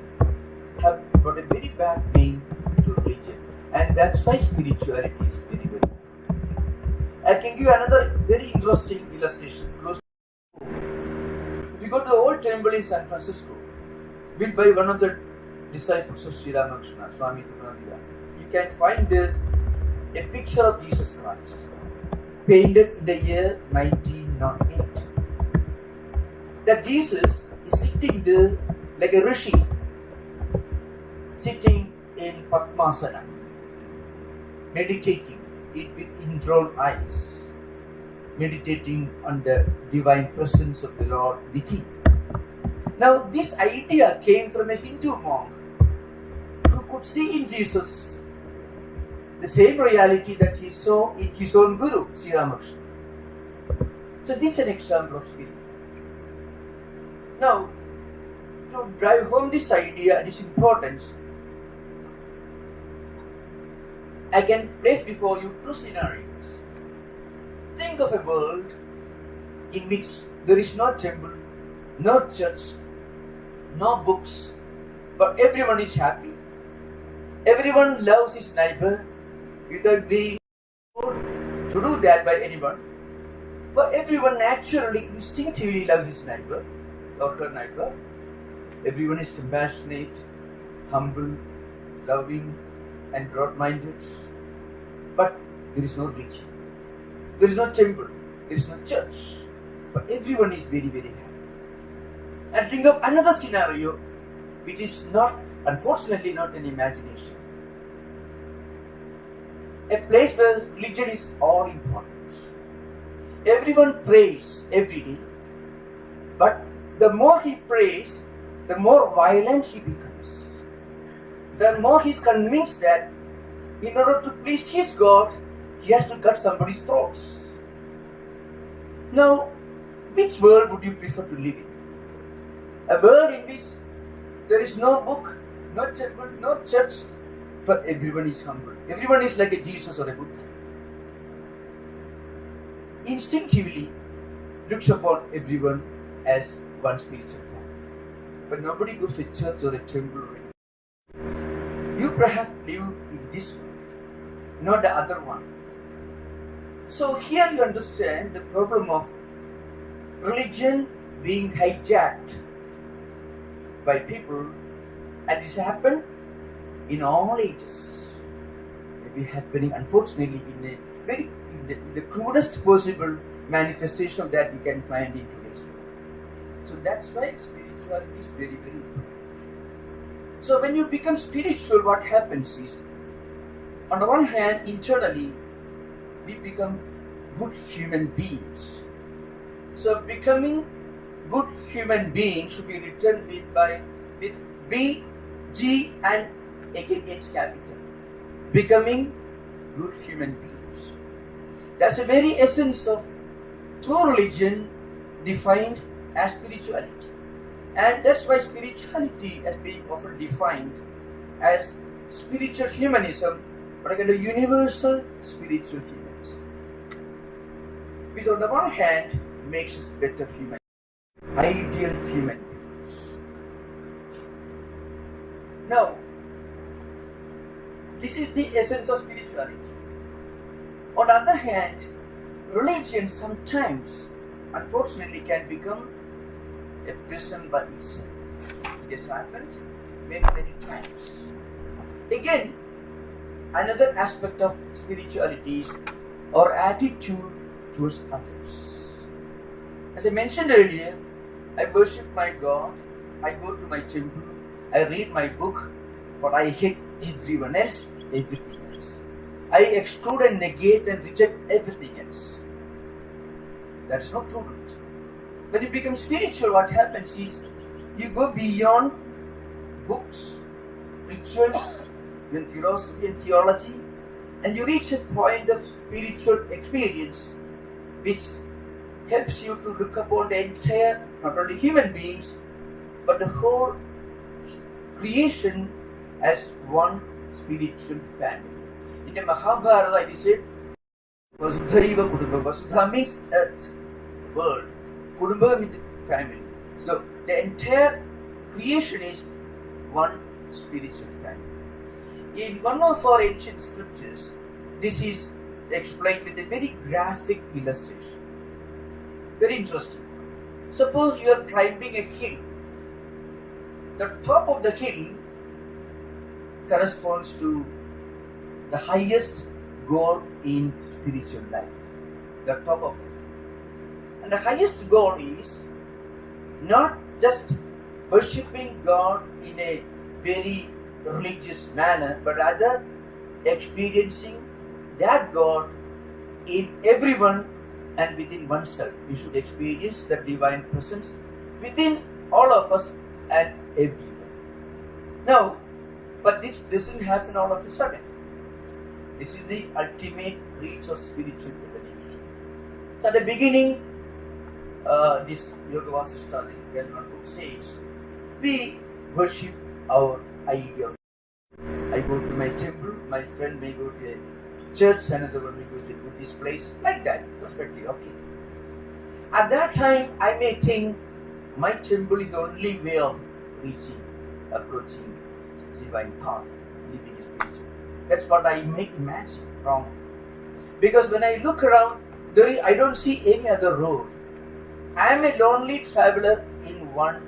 have brought a very bad name to religion, and that's why spirituality is very good. I can give another very interesting illustration. If you go to the old temple in San Francisco, built by one of the disciples of Sri Ramakrishna, Swami Tattwamayananda, you can find there a picture of Jesus Christ, painted in the year 1908. That Jesus is sitting there like a rishi, sitting in Padmasana, meditating with indrawn eyes, meditating on the divine presence of the Lord within. Now, this idea came from a Hindu monk who could see in Jesus the same reality that he saw in his own Guru, Sri Ramakrishna. So, this is an example of spirituality. Now, to drive home this idea and its importance, I can place before you two scenarios. Think of a world in which there is no temple, no church, no books, but everyone is happy. Everyone loves his neighbor without being told to do that by anyone. But everyone naturally, instinctively loves his neighbor or her neighbor. Everyone is compassionate, humble, loving, and broad-minded. But there is no religion. There is no temple. There is no church. but everyone is very, very happy. And think of another scenario, which is not, unfortunately, not an imagination. A place where religion is all important. Everyone prays every day, but the more he prays, the more violent he becomes. The more he is convinced that in order to please his God, he has to cut somebody's throats. Now, which world would you prefer to live in? A world in which there is no book, no temple, no church, but everyone is humble. Everyone is like a Jesus or a Buddha. Instinctively looks upon everyone as one spiritual family. But nobody goes to a church or a temple or a... You perhaps live in this world, not the other one. So here you understand the problem of religion being hijacked by people, and this happened in all ages. Maybe happening, unfortunately, in the crudest possible manifestation of that we can find in today's world. So that's why spirituality is very, very important. So when you become spiritual, what happens is, on the one hand, internally, we become good human beings. So becoming good human beings should be written with B, G, and again H capital. Becoming good human beings. That's the very essence of true religion defined as spirituality. And that's why spirituality has been often defined as spiritual humanism, but a kind of universal spiritual humanism, which on the one hand makes us better human, ideal human beings. Now, this is the essence of spirituality. On the other hand, religion sometimes, unfortunately, can become a prison by itself. It has happened many, many times. Again, another aspect of spirituality is our attitude towards others. As I mentioned earlier, I worship my God, I go to my temple, I read my book, but I hate everyone else, everything else. I exclude and negate and reject everything else. That is not true religion. When you become spiritual, what happens is you go beyond books, rituals, even philosophy and theology, and you reach a point of spiritual experience which helps you to look upon the entire, not only human beings, but the whole creation as one spiritual family. In the Mahabharata, it is said, Vasudhaiva Kudumba. Vasudha means earth, world. Kudumba means family. So the entire creation is one spiritual family. In one of our ancient scriptures, this is explained with a very graphic illustration. Very interesting. Suppose you are climbing a hill. The top of the hill corresponds to the highest goal in spiritual life. The top of it. And the highest goal is not just worshipping God in a very religious manner, but rather experiencing that God in everyone and within oneself. We should experience the divine presence within all of us and everywhere. Now, but this doesn't happen all of a sudden. This is the ultimate reach of spiritual evolution. At the beginning, this Yoga Vasishtha, the well-known book says, we worship our idea of God. I go to my temple, my friend may go to a church, another one may go to a Buddhist place, like that, perfectly okay. At that time, I may think my temple is the only way of reaching, approaching divine path, living a spiritual. That's what I may imagine wrong. Because when I look around, I don't see any other road. I am a lonely traveler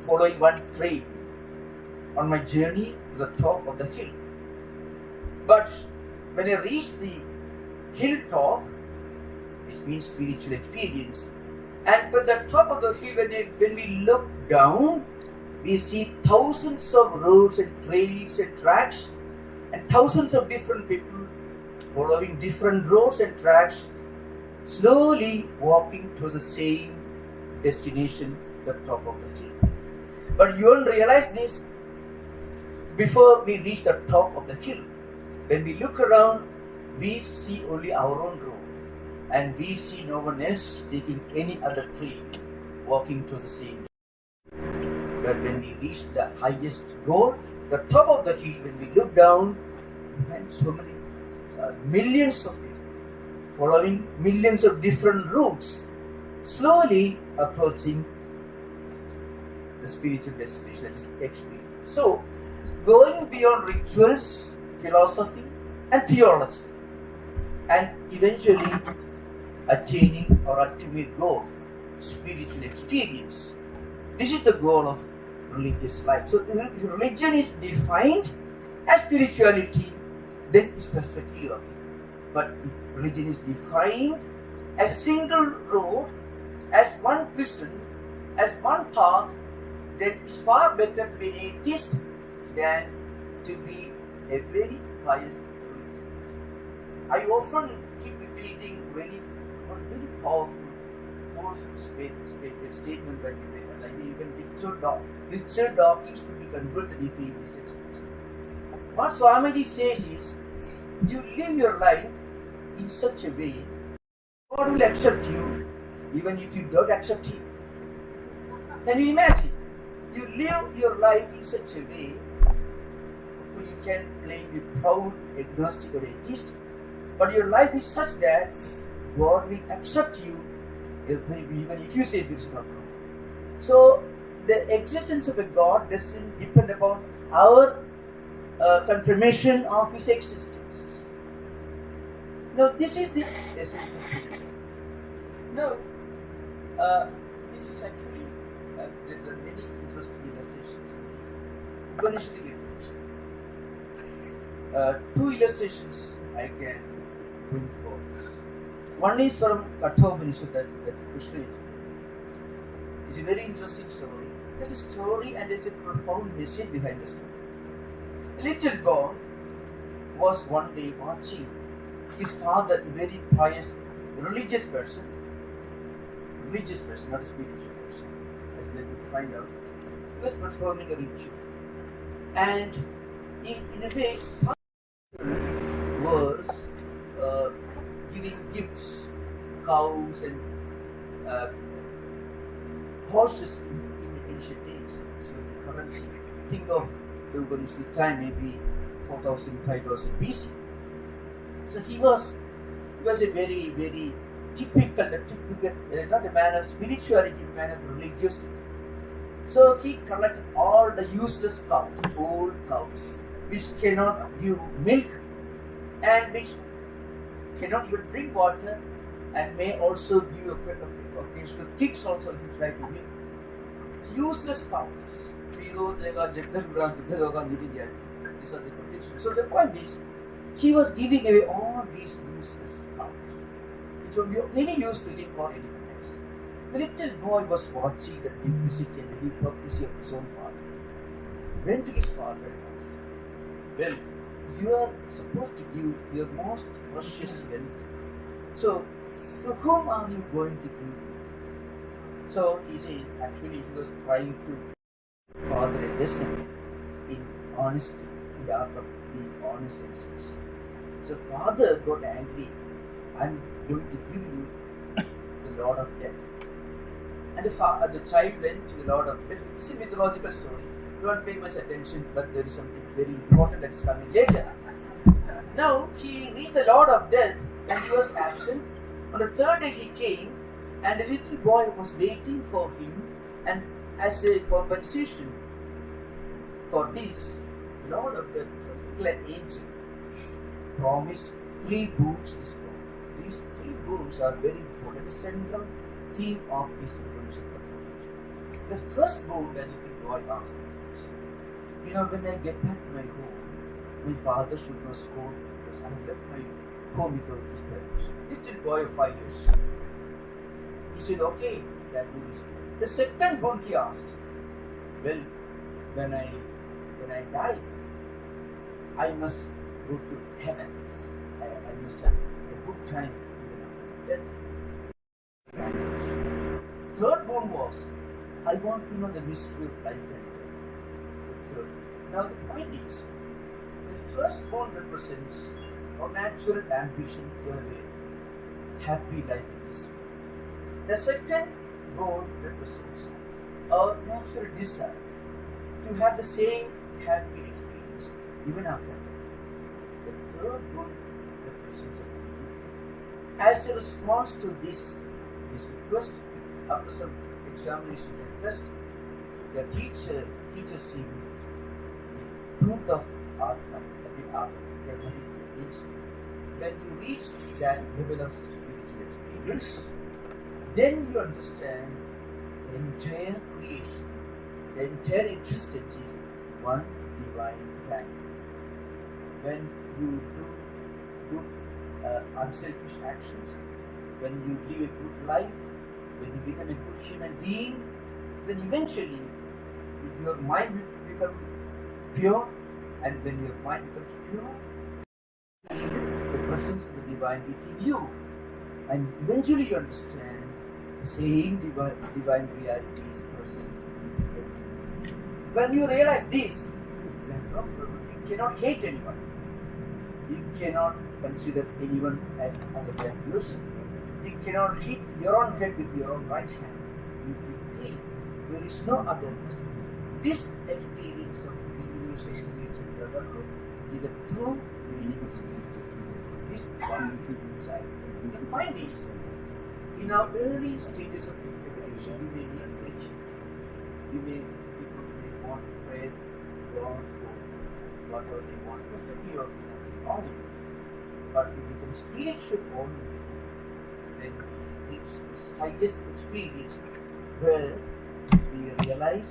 following one trail on my journey to the top of the hill. But when I reach the hilltop, which means spiritual experience, And from the top of the hill, when we look down, we see thousands of roads and trails and tracks, and thousands of different people following different roads and tracks, slowly walking to the same destination, the top of the hill. But you won't realize this before we reach the top of the hill. When we look around, we see only our own road, and we see no one else taking any other trail, walking to the same. But when we reach the highest goal, the top of the hill, when we look down, we find so many millions of people following millions of different routes, slowly approaching the spiritual destination, that is experience. So, going beyond rituals, philosophy, and theology, and eventually attaining our ultimate goal, spiritual experience. This is the goal of religious life. So, if religion is defined as spirituality, then it's perfectly okay. But if religion is defined as a single road, as one prison, as one path, then it's far better to be an atheist than to be a very pious religion. I often keep repeating very powerful, forceful statement that you make. Like even Richard Dawkins could be converted if he is expressed. What Swamiji says is, you live your life in such a way, God will accept you even if you don't accept Him. Can you imagine? You live your life in such a way, you can claim be proud, agnostic or atheist, but your life is such that God will accept you even if you say there is no God. So the existence of a God doesn't depend upon our confirmation of His existence. Now this is the essence of it. Now this is actually there are many interesting illustrations. Upanishadic illustrations. Two illustrations I can bring forward. One is from Kathopanishad that Krishna. It's a very interesting story. There's a story and there's a profound message behind the story. A little boy was one day watching his father, a very pious, religious person, not a spiritual person, as we will find out. He was performing a ritual. And in a way, was giving gifts, cows and horses in ancient days. So the currency. Think of the Upanishadic time, maybe 4000, 5000 BC. So he was a very, very typical, not a man of spirituality, a man of religiosity. So he collected all the useless cows, old cows, which cannot give milk and which cannot even drink water and may also give occasional kicks also if you try to milk. Useless cows. These are the conditions. So the point is, he was giving away all these useless cows, which would be of any use to him or anyone else. The little boy was watching the duplicity and the hypocrisy of his own father. Went to his father and asked, well, you are supposed to give your most precious wealth. So, to whom are you going to give? So he said, actually he was trying to father a lesson in honesty, in the art of being honest and sincere. So father got angry, I'm going to give you the Lord of Death. And the child went to the Lord of Death. This is a mythological story. Don't pay much attention, but there is something very important that is coming later. Now he reached the Lord of Death and he was absent. On the third day he came and the little boy was waiting for him, and as a compensation for this, Lord of Death, something like angel, promised 3 boons this boy. These 3 boons are very important, the central theme of this Upanishad. The first boon that little boy asked was, when I get back to my home, my father should not scold me because I have left my home without his parents. Little boy of 5 years. He said, okay, that boon is true. The second boon he asked, well, when I die, I must go to heaven. I must have a good time in death. Third boon was, I want to know the mystery of life and death. The third. Now the point is, the first boon represents our natural ambition to have a happy life in this world. The second boon represents our natural desire to have the same happy experience even after death. The third boon represents a as a response to this request, after some examinations and tests, the teacher teaches him the truth of Atma, the Atma means when you reach that level of spiritual experience, then you understand the entire creation, the entire existence is one divine family. When you do good unselfish actions, when you live a good life, when you become a good human being, then eventually your mind will become pure, and when your mind becomes pure, the presence of the divine within you, and eventually you understand the same divine reality is present. When you realize this, you cannot hate anyone. You cannot consider anyone as other than yourself. You cannot hit your own head with your own right hand. You feel pain. There is no other person. This experience of individualization with brotherhood is a true meaning of spiritual. This one side. The point is, in our early stages of evolution, we may need preaching. People may want to pray God for whatever they want. Perfectly or nothing wrong with it. But we become spiritual only when we reach this highest experience where we realize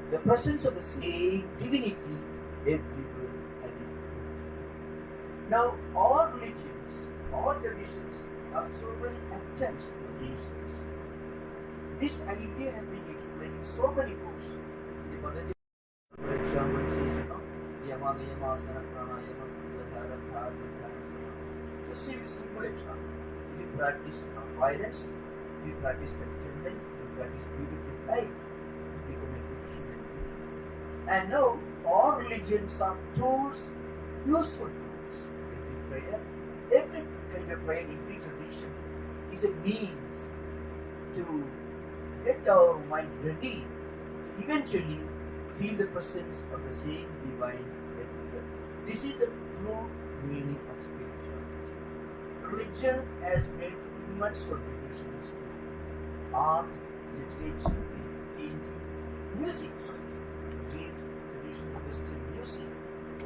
the presence of the same divinity everywhere and everywhere. Now, all religions, all traditions are so many attempts to reach this. This idea has been explained in so many books. The Patanjali, for example, says, Yama, Niyama, Asana, Pranayama, Vihatara, Dharma, this is a simple example. We practice violence, we practice contentment, we practice beautiful life, we become a good human being. And now, all religions are tools, useful tools. Every prayer, every kind of prayer in every tradition is a means to get our mind ready to eventually feel the presence of the same divine everywhere. This is the true meaning of spirituality. Religion has made immense contributions to art, literature, painting, music. The tradition of Western music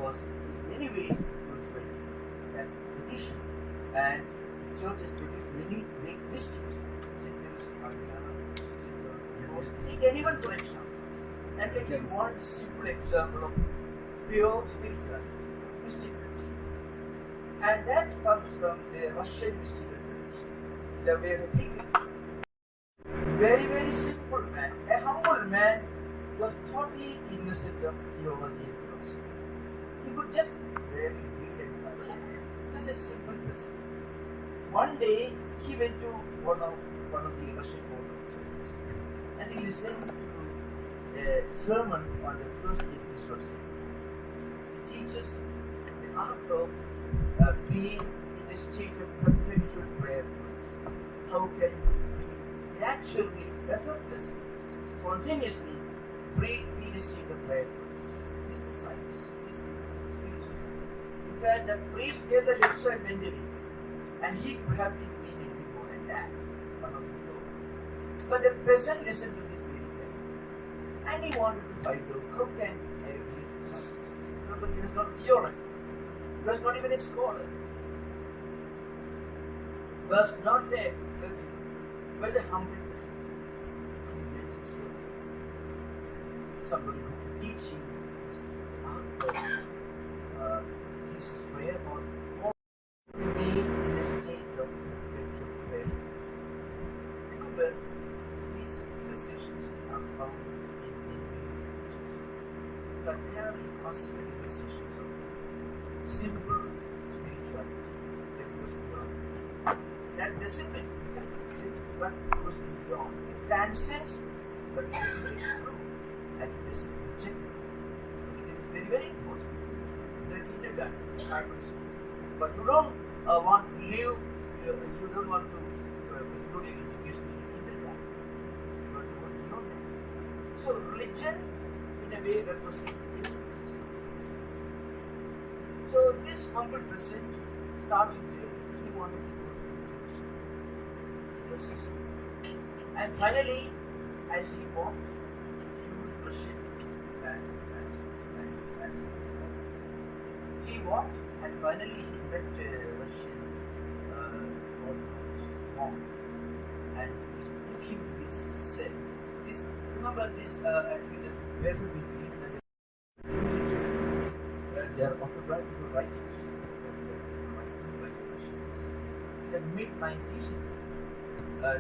was in many ways influenced by that tradition, and the church has produced many great mystics. Take anyone for example, and take one simple example of pure spirituality, mystic tradition. And that comes from the Russian mystical tradition, the way of thinking. Very, very simple man, a humble man, was totally innocent of theology and philosophy. He could just barely read and write. This is simple person. One day he went to one of the Russian Orthodox churches, and he listened to a sermon on the first episode of Saint. It teaches the art of being in a state of perpetual prayerfulness. How can we naturally, effortlessly, spontaneously be in a state of prayerfulness? This is science. This is spiritual. In fact, the priest gave the lecture and went away, and he could have been meaningful more than that. But the peasant listened to this very well, and he wanted to find out how can I read this? Remember, he was not a theologian. He was not even a scholar. He was not a clergyman. He was a humble person. And he went to search somebody who could teach him this art of Jesus' prayer or remain in a state of perpetual prayer. Remember, that carry us manifestations of simple spirituality that goes beyond. That discipline, but goes beyond. It transcends, but it is true and it is objective. It is very, very important. The kindergarten happens, but you don't want to live. You don't want to include education in kindergarten. You want to go beyond that. So religion, in a way, represents. So this humble person started journey. He wanted to go to Jerusalem. And finally, as he walked, he was Russian. He walked and finally he met a Russian monk and he took him to his cell. This, remember this actually the wherever we read that they are autobiographical writings. In the mid-90s,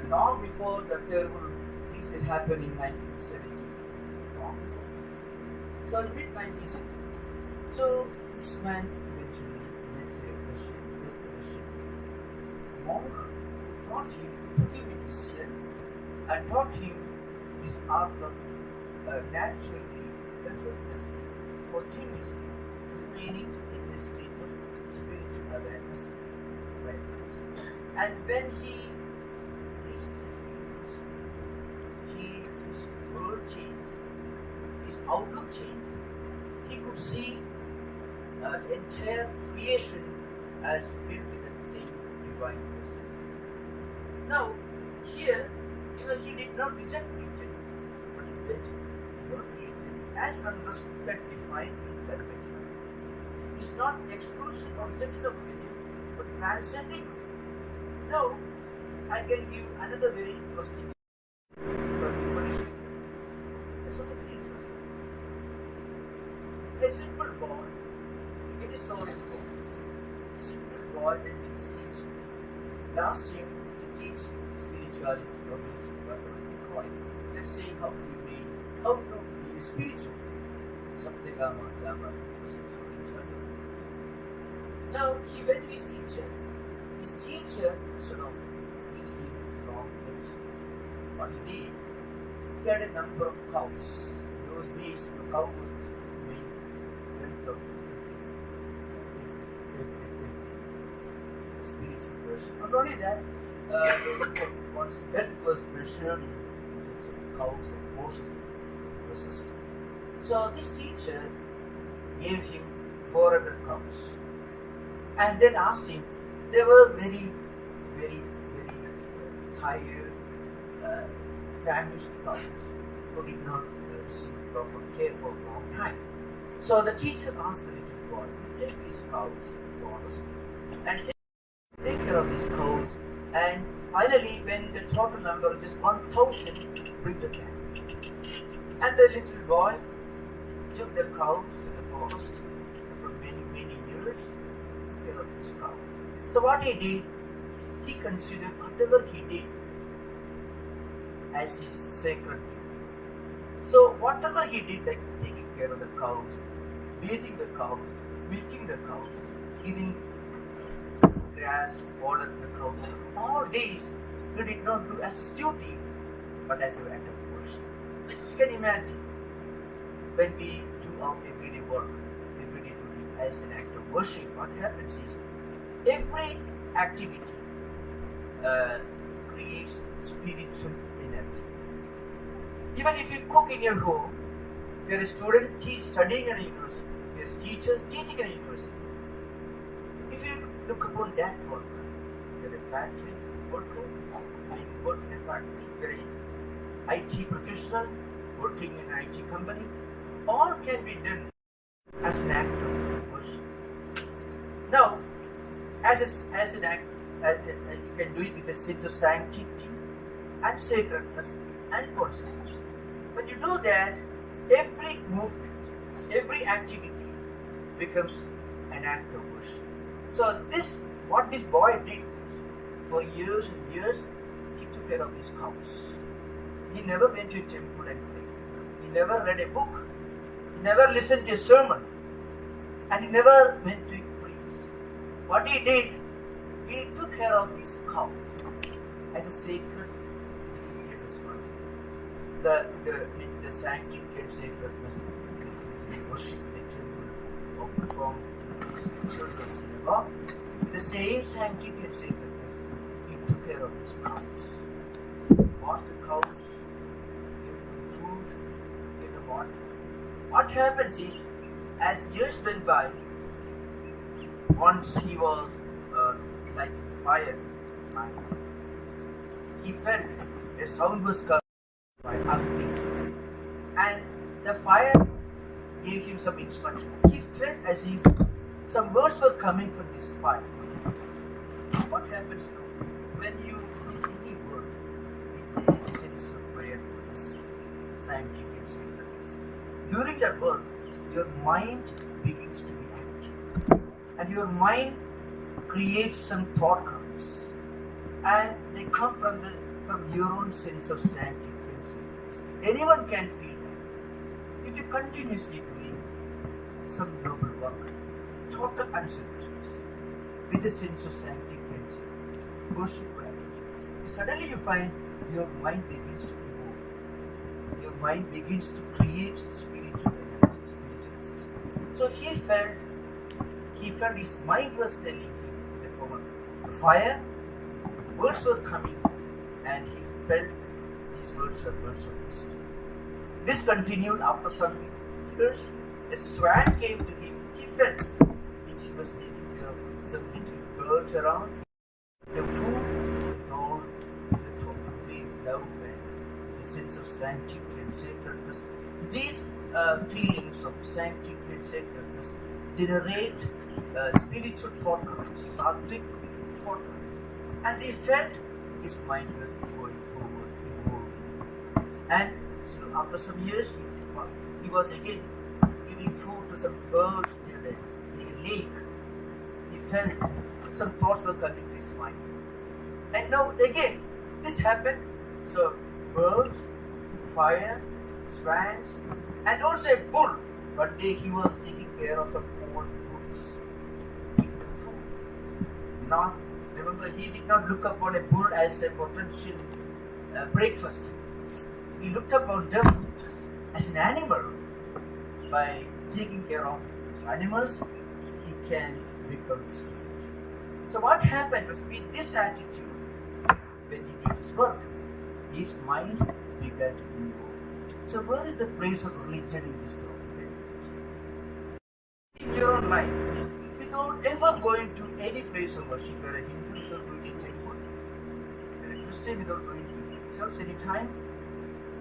long before the terrible things that happened in 1970. Long before. So in mid-90s. So this man eventually met a Russian monk, taught him, took him in his cell, and taught him his art of naturally, effortlessly, continuously remaining in a state of spiritual awareness. And when he reached his world changed, his outlook changed. He could see the entire creation as filled with the same divine presence. Now, here, he did not reject religion, but he went beyond religion as understood and defined in perfection. It is not exclusive or rejection of religion, but transcending. Now, I can give another very interesting for human history. That's also very interesting. A simple boy, it is so important. A simple boy and his teacher asked him to teach spirituality or whatever you call it. Let's say how to be spiritual. Something dharma. Now he went to his teacher. His teacher sort of gave him wrong direction. What he did, he had a number of cows. In those days, a cow was the main wealth of a spiritual person. Not only that, one's wealth was measured in cows and horses in the system. So this teacher gave him 400 cows and then asked him. They were very, very, very tired, famished cows who did not receive proper care for a long time. So the teacher asked the little boy, take these cows to the forest and take care of these cows. And finally, when the total number is 1,000, bring them back. And the little boy took the cows to the forest for many, many years, took care of these cows. So what he did, he considered whatever he did as his sacred duty. So whatever he did, like taking care of the cows, bathing the cows, milking the cows, giving grass, water to the cows, all these he did not do as his duty, but as an act of worship. You can imagine when we do our everyday work, everyday duty as an act of worship, what happens is every activity creates spiritual energy. Even if you cook in your home, there is a student studying in a university, there is teachers teaching in a university. If you look upon that work, there is a factory worker doing work in a factory, there is an IT professional working in an IT company, all can be done as an act of worship. Now, as an act, you can do it with a sense of sanctity and sacredness and consciousness. When you do that, every movement, every activity becomes an act of worship. So what this boy did for years and years, he took care of his cows. He never went to a temple and prayed. He never read a book. He never listened to a sermon, and he never went to a priest. What he did, he took care of these cows as a sacred the sanctity and sacredness of worship in the temple or perform these rituals in the law. With the same sanctity and sacredness, he took care of his cows. Washed the cows, gave them food, gave them water. What happens is, as years went by, once he was like fire, he felt a sound was coming by Agni, and the fire gave him some instruction. He felt as if some words were coming from this fire. What happens now? When you do any work with a sense of prayerfulness, sanctity and sacredness, during that work, your mind begins to be active, and your mind creates some thought currents, and they come from your own sense of sanctity. Anyone can feel that. If you continuously doing some noble work, total unselfishness, with a sense of sanctity, worship, gratitude, suddenly you find your mind begins to evolve. Your mind begins to create spiritual energy, spiritual system. So he felt his mind was telling him in the form of fire, words were coming, and he felt these words are words of wisdom. This continued after some years. A swan came to him. He felt which he was taking care of some little birds around. The food with all the totally love and the sense of sanctity and sacredness. These feelings of sanctity and sacredness generate spiritual thought currents, sattvic thought currents, and they felt his mind was going forward, evolving. And so after some years, he was again giving food to some birds near a lake. He felt some thoughts were coming to his mind. And now again, this happened. So birds, fire, swans, and also a bull. One day he was taking care of some old bulls, giving them food. Now, remember, he did not look upon a bull as a potential breakfast. He looked upon them as an animal. By taking care of animals, he can become spiritual. So what happened was, with this attitude, when he did his work, his mind began to evolve. So where is the place of religion in this story? In your own life, without ever going to any place of worship, you're a Hindu without going to a temple, you're a Christian without going to church any time.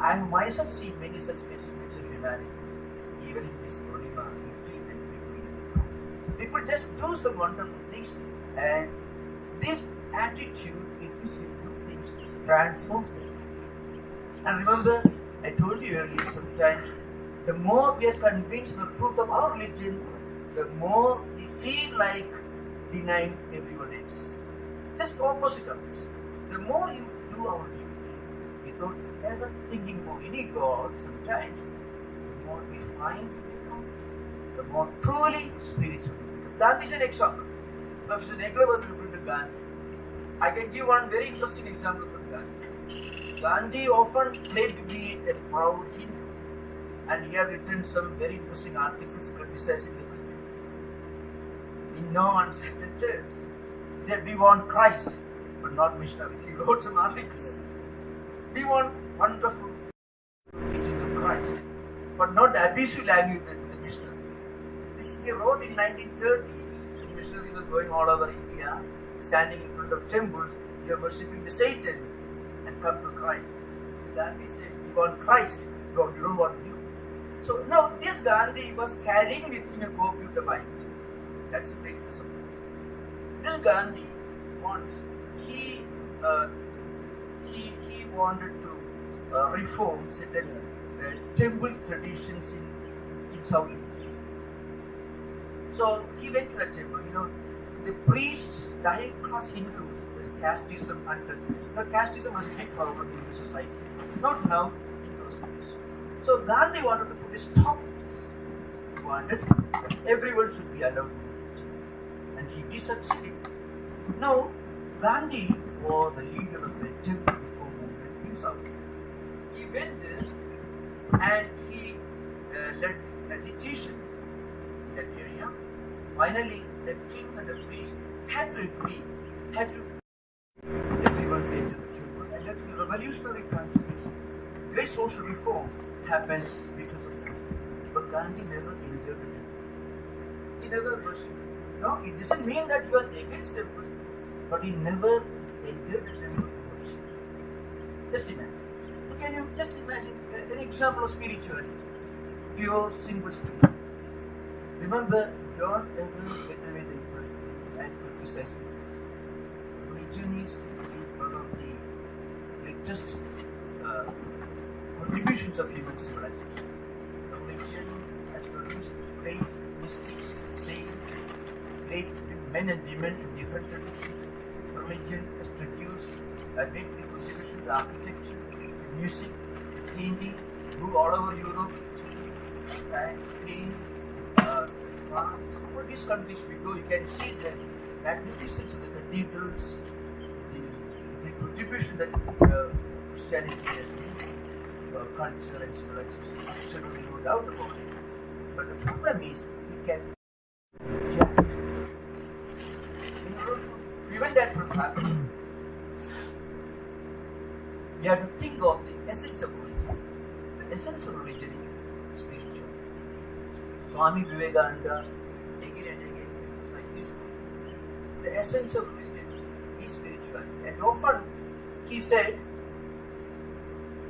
I have myself seen many such specimens of humanity, even in this Purnima retreat and people just do some wonderful things, and this attitude with which we do things transforms them. And remember, I told you earlier, sometimes the more we are convinced of the truth of our religion, the more we feel like denying everyone else. Just opposite of this. The more you do our duty without ever thinking about any God, sometimes the more we find the more truly spiritual. Gandhi is an example. Professor Nagler was referring to Gandhi. I can give one very interesting example from Gandhi. Gandhi often claimed to be a proud Hindu, and he had written some very interesting articles criticizing the Christian. In no uncertain terms, he said, we want Christ, but not missionaries. He wrote some articles. We want wonderful teachings of Christ, but not the abusive language of the missionary. This he wrote in 1930s. The missionaries were going all over India, standing in front of temples. They are worshipping the Satan and come to Christ. Gandhi said, we want Christ, God, you don't want you. So now this Gandhi was carrying with him a copy of the Bible. That's the greatness of God. This Gandhi once he wanted to reform certain temple traditions in South India. So he went to the temple. The priests, the high-class Hindus, the casteism under. Casteism was a big problem in the society. Not now, in those days. So Gandhi wanted to put a stop to this. wanted that everyone should be allowed to do it. And he succeeded. Now, Gandhi was the leader of the Temple Reform movement himself. He went there and he led agitation in that area. Finally, the king and the priest had to agree, had to everyone went to the temple, and that is a revolutionary transformation. Great social reform happened because of that. But Gandhi never entered the temple. He never worshipped. No, it doesn't mean that he was against temples, but he never entered the temple to worship. Just imagine. Can you just imagine an example of spirituality? Pure, simple spirituality. Remember, don't ever get away the impression and criticize it. Religion is one of the greatest contributions of human civilization. Religion has produced great mystics, saints, great men and women in different traditions. Religion has produced a great contribution to architecture, music, painting, grew all over Europe, and Spain, France. All these countries we go, you can see the magnificence of the cathedrals, the contribution that Christianity has made, culture and civilization. Absolutely no doubt about it. But the problem is, we can reject. In order to prevent that from happening, we have to think of the essence of religion. The essence of religion is spiritual. Swami Vivekananda again and again emphasized this point. The essence of religion is spirituality. And often he said,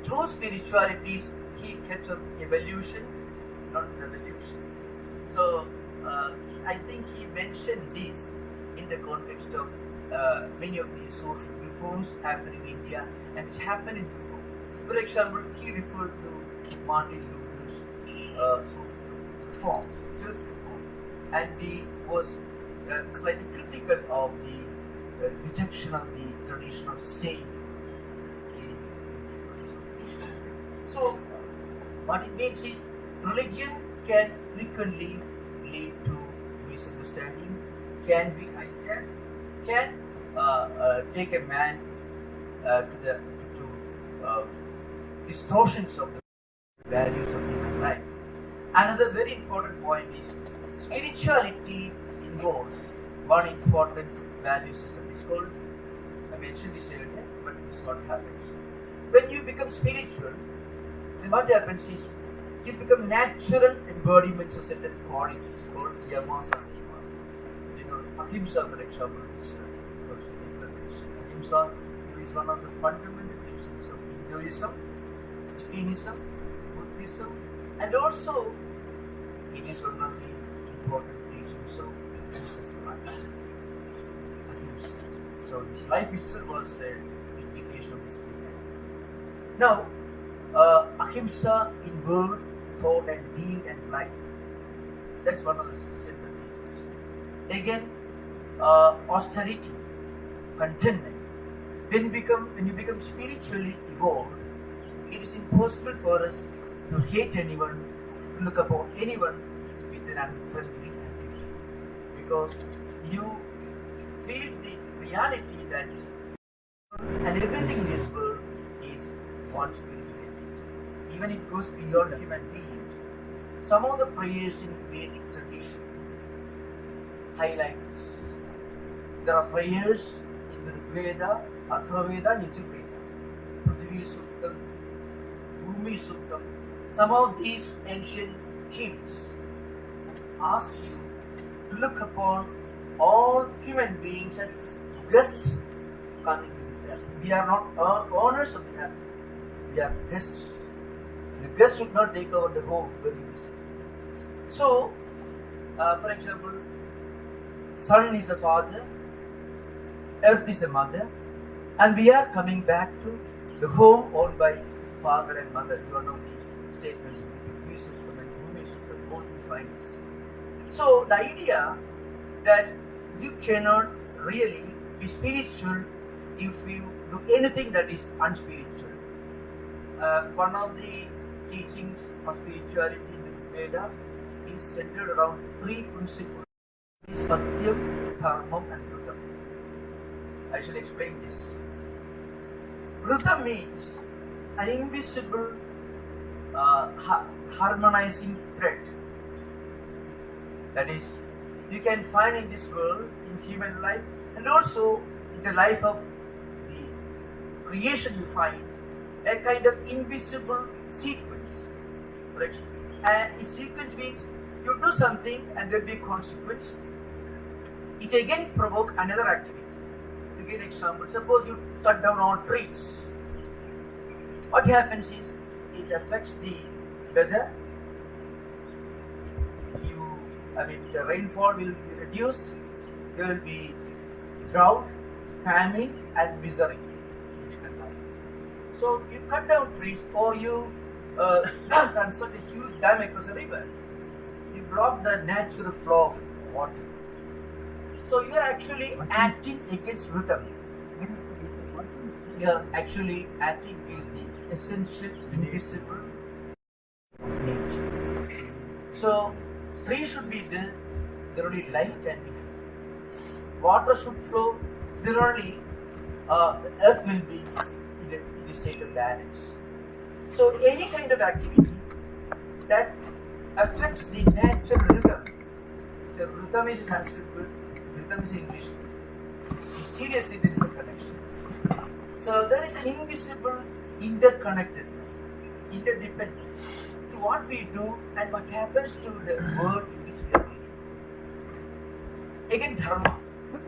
through spirituality, he kept up evolution, not revolution. So I think he mentioned this in the context of many of the social reforms happening in India and which happened in Europe. For example, he referred to Martin Luther's social reform, church reform, and he was slightly critical of the rejection of the tradition of saint. So, what it means is religion can frequently lead to misunderstanding, can be hijacked, can take a man to distortions of the values of human life. Another very important point is spirituality involves one important value system. It's called, I mentioned this earlier, but this is what happens. When you become spiritual, then what happens is you become natural embodiments of certain qualities called yamas and niyamas. You know, ahimsa, for example, is ahimsa is one of the fundamental teachings of Hinduism, Jainism, Buddhism, and also it is one of the important teachings of Jesus Christ. Ahimsa. So this life itself was an indication of this idea. Now, ahimsa in word, thought, and deed and life. That's one of the central teachings. Again, austerity, contentment. When you become spiritually evolved, it is impossible for us to hate anyone, to look upon anyone with an unfriendly attitude, because you feel the reality that and everything in this world is one spiritual entity. Even it goes beyond human beings. Some of the prayers in Vedic tradition highlight this. There are prayers in the Veda, Atharvaveda, Yajurveda, Prithvi Suktam, Bhumi Suktam. Some of these ancient hymns ask you to look upon all human beings as guests coming to this earth. We are not owners of the earth. We are guests. The guests should not take over the home when you visit. So, for example, sun is a father, earth is a mother, and we are coming back to the home owned by father and mother. It's one of the statements in Prithvi Suktam and Bhumi Suktam, both we find this. So, the idea that you cannot really be spiritual if you do anything that is unspiritual. One of the teachings of spirituality in the Veda is centered around three principles: Satyam, Dharmam, and Vritam. I shall explain this. Vritam means an invisible harmonizing thread. That is, you can find in this world, in human life, and also in the life of the creation, you find a kind of invisible sequence. Right? And a sequence means you do something and there will be a consequence. It again provoke another activity. To give an example, suppose you cut down all trees. What happens is it affects the weather. The rainfall will be reduced. There will be drought, famine, and misery. So you cut down trees, or you construct a huge dam across a river. You block the natural flow of water. So you are actually acting against rhythm. You are actually acting against the essential, invisible nature. So trees should be there only life can be. Water should flow, there only the earth will be in a state of balance. So any kind of activity that affects the natural rhythm. So rhythm is a Sanskrit word, rhythm is English. Mysteriously there is a connection. So there is an invisible interconnectedness, interdependence to what we do and what happens to the world in which we are living. Again, dharma.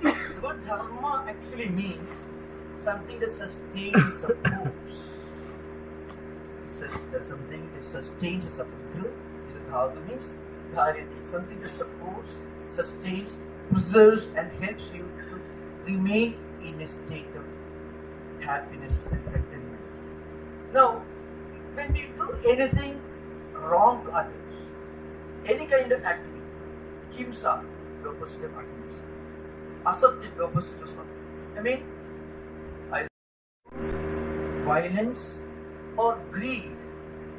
The word dharma actually means something that sustains and supports. Something that sustains and supports. Dhatu means dharati, something that supports, sustains, preserves, and helps you to remain in a state of happiness and contentment. Now, when we do anything wrong to others, any kind of activity, himsa, the opposite of ahimsa, asatya, the opposite of satya. Either violence or greed,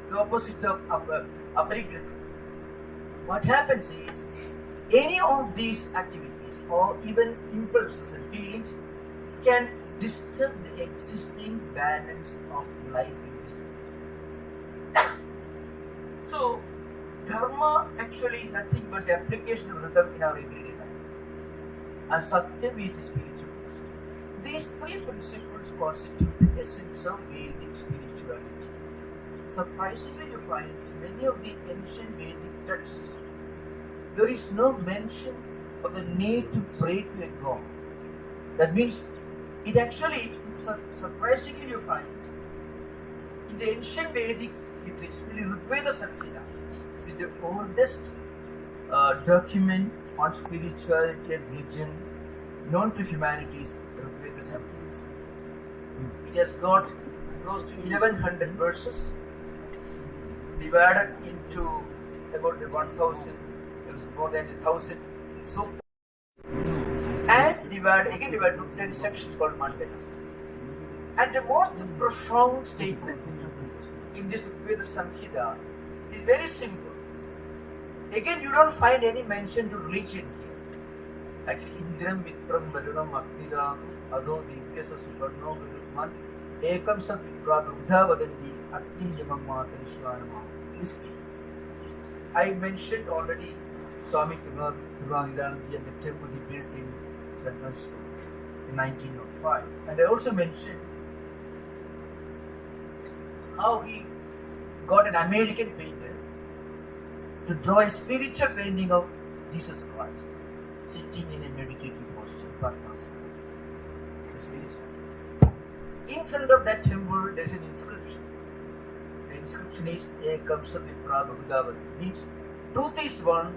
the opposite of aparigrita. What happens is, any of these activities or even impulses and feelings can disturb the existing balance of life in this world. So, dharma actually is nothing but the application of rhythm in our everyday life. And satyam is the spiritual principle. These three principles constitute the essence of Vedic spirituality. Surprisingly, you find in many of the ancient Vedic texts, there is no mention of the need to pray to a god. That means, it actually, surprisingly you find, in the ancient Vedic literature, Rigveda Samhita is the oldest document on spirituality and religion known to humanity is Rigveda Samhita. It has got close to 1100 verses, divided into about 1,000, more than 1,000 suktas, and divided into 10 sections called mandalas. And the most profound statement in this Veda Samhita is very simple. Again, you don't find any mention to religion here. Actually, Indram, Mitram, Varunam, Agniram, Ado, Divyasa, Suparno, Virutman, Ekam Sat Vipra, Rudha Vadanti, Agni Yamam Matan Shwanama. I mentioned already Swami Tattwamayananda and the temple he built in San Francisco in 1905. And I also mentioned how he got an American painter to draw a spiritual painting of Jesus Christ sitting in a meditative posture. In front of that temple there is an inscription. The inscription is Ekam Sat Vipra Bahudavati. Means truth is one,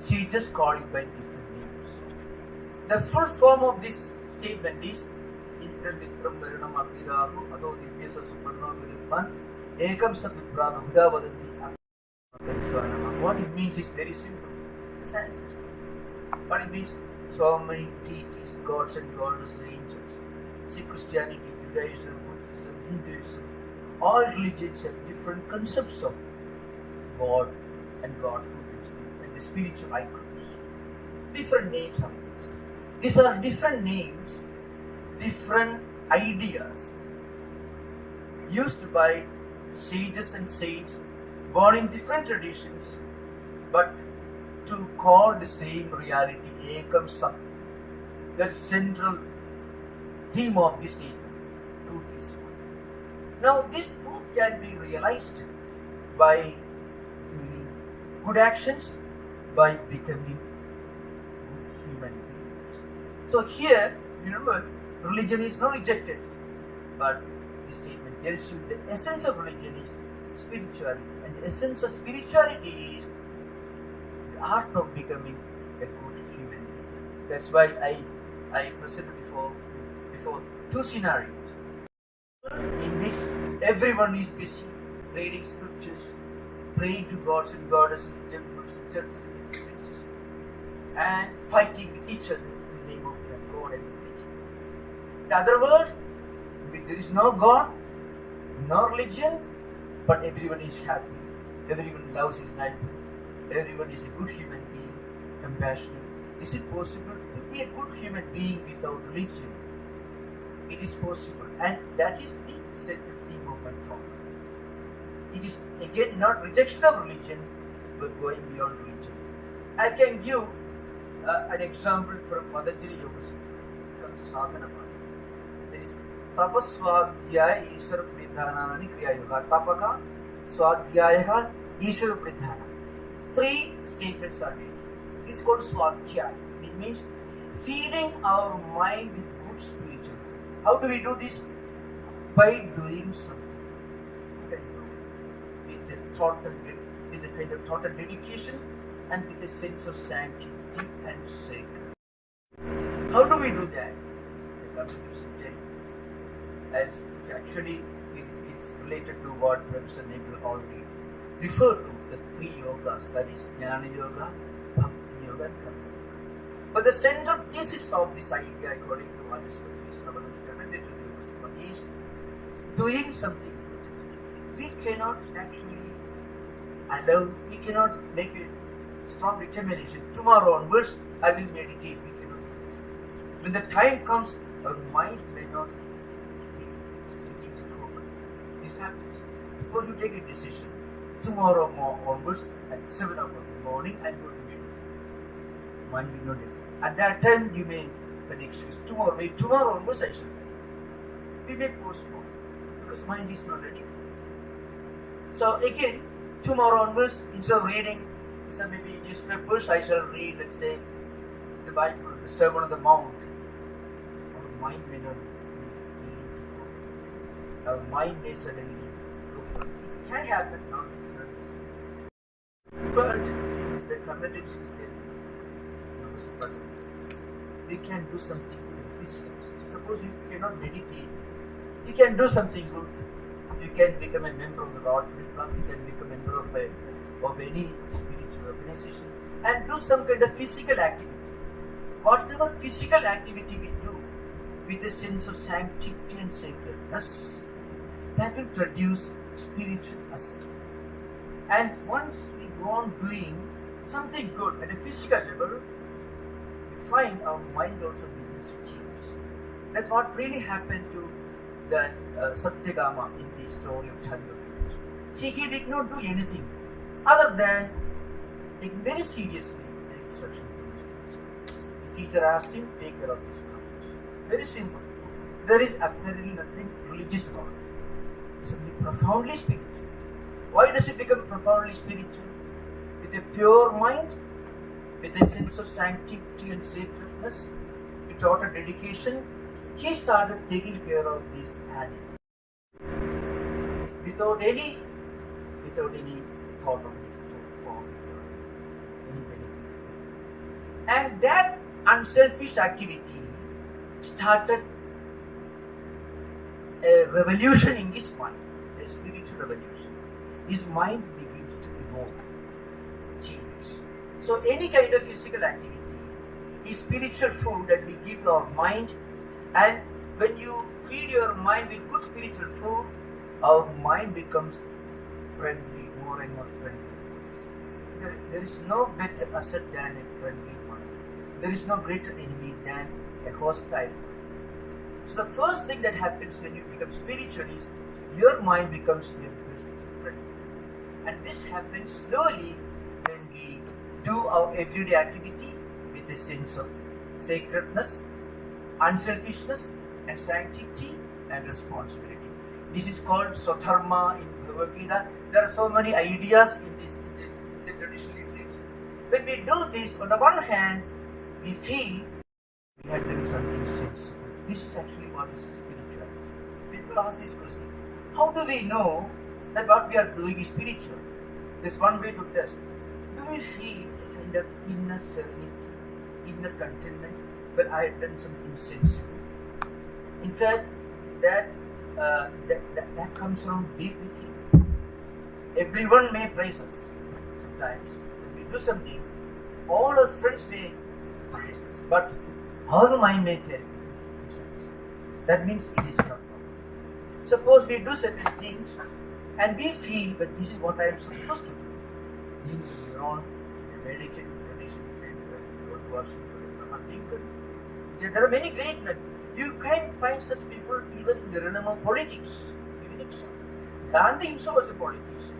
she just called it by different names. The full form of this statement is Indram Vitram Varanam Agirahu Ado Divyasa Suparno Virutman Ekam Sat Vipra Bahudavadanti. What it means is very simple. It's a Sanskrit. What it means, so many deities, gods and goddesses, angels. See, Christianity, Judaism, Buddhism, Hinduism, all religions have different concepts of God and Godhood. and the spiritual icons. Different names are used. These are different names, different ideas used by sages and saints born in different traditions, but to call the same reality, Ekam Sat. The central theme of this statement, truth is one. Now, this truth can be realized by doing good actions, by becoming good human beings. So here, remember, religion is not rejected, but this statement tells you the essence of religion is spirituality, and the essence of spirituality is the art of becoming a good human being. That's why I presented before two scenarios. In this, everyone is busy reading scriptures, praying to gods and goddesses in temples and churches and different places, and fighting with each other in the name of God and religion. In the other world, there is no God, no religion, but everyone is happy, everyone loves his neighbor, everyone is a good human being, compassionate. Is it possible to be a good human being without religion? It is possible, and that is the central theme of my talk. It is again not rejection of religion, but going beyond religion. I can give an example from Patanjali Yoga Sutra, comes sadhana part. There is tapaswadhyaya ishvara pridhanani kriya yoga. Tapaka, swadhyaya, ishvara pridhana. 3 statements are made. This is called swadhyaya. It means feeding our mind with good spiritual food. How do we do this? By doing something with a kind of total dedication and with a sense of sanctity and sacred. How do we do that? As actually it's related to what Professor Nagler already referred to, the 3 yogas, that is Jnana Yoga, Bhakti Yoga and Karma Yoga. But the central thesis of this idea, according to what is recommended to the is doing something. We cannot actually allow, we cannot make a strong determination. Tomorrow onwards, I will meditate. We cannot. When the time comes, our mind may not be open. This happens. Suppose you take a decision. Tomorrow onwards, at 7 o'clock in the morning, I am going to meditate. Mind will not differ. At that time, you may an excuse. Tomorrow onwards, I shall meditate. We may postpone because mind is not ready. So again, tomorrow onwards, instead of reading some maybe newspapers, I shall read, let's say, the Bible, the Sermon on the Mount. Our mind may not be. Our mind may suddenly go for it. It can happen, not but the committed system, we can do something physical. Suppose you cannot meditate, you can do something good. You can become a member of the Rotary Club, you can become a member of any spiritual organization and do some kind of physical activity. Whatever physical activity we do with a sense of sanctity and sacredness, that will produce spiritual ascent. And once we go on doing something good at a physical level, we find our mind also begins to change. That's what really happened to that Satyagama in the story of Chandrakirti. See, he did not do anything other than taking very seriously the instruction from his teacher. His teacher asked him, take care of this problem. Very simple. There is apparently nothing religious about it. It's something profoundly spiritual. Why does it become profoundly spiritual? With a pure mind, with a sense of sanctity and sacredness, with total dedication, he started taking care of this addict without any thought of any benefit. And that unselfish activity started a revolution in his mind, a spiritual revolution. His mind begins to evolve, change. So any kind of physical activity is spiritual food that we give to our mind, and when you feed your mind with good spiritual food, our mind becomes friendly, more and more friendly. there is no better asset than a friendly mind. There is no greater enemy than a hostile mind. So the first thing that happens when you become spiritual is your mind becomes your best friend. And this happens slowly when we do our everyday activity with a sense of sacredness, unselfishness, and sanctity and responsibility. This is called Swadharma in Bhagavad Gita. There are so many ideas in the traditional literature. When we do this, on the one hand, we feel we are doing something sensible. This is actually what is spiritual. People ask this question: how do we know that what we are doing is spiritual? There's one way to test. Do we feel a kind of inner serenity, inner contentment? Well, I have done something sensible. In fact, that comes from deep within. Everyone may praise us. Sometimes when we do something, all our friends may praise us, but our mind may tell. That means it is not wrong. Suppose we do certain things and we feel that this is what I am supposed to do. In your own American tradition, there are many great men. You can find such people even in the realm of politics. Give an example. Gandhi himself was a politician.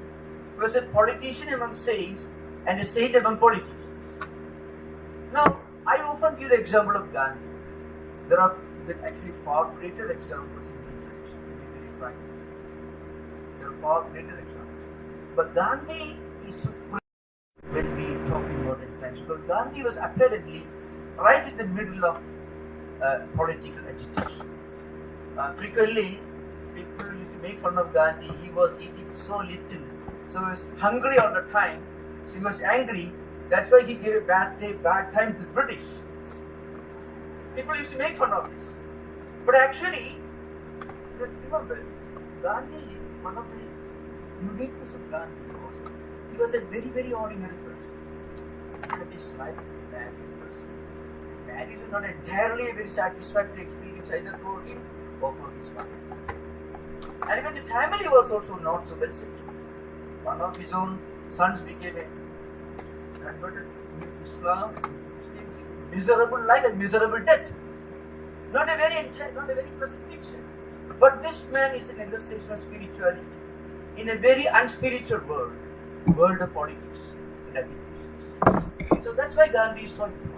He was a politician among saints and a saint among politicians. Now, I often give the example of Gandhi. There are actually far greater examples in the tradition, to be very frank. There are far greater examples. But Gandhi is supreme when we talk in modern times, because Gandhi was apparently right in the middle of political agitation. Frequently, people used to make fun of Gandhi. He was eating so little, so he was hungry all the time, so he was angry. That's why he gave a bad time to the British. People used to make fun of this. But actually, remember, Gandhi, one of the uniqueness of Gandhi was, he was a very, very ordinary person. But his life was a married person. Marriage was not entirely a very satisfactory experience either for him or for his wife. And even the family was also not so well settled. One of his own sons became a converted to Islam, miserable life and miserable death. Not a very pleasant picture. But this man is an illustration of spirituality in a very unspiritual world of politics and education. So that's why Gandhi is so important.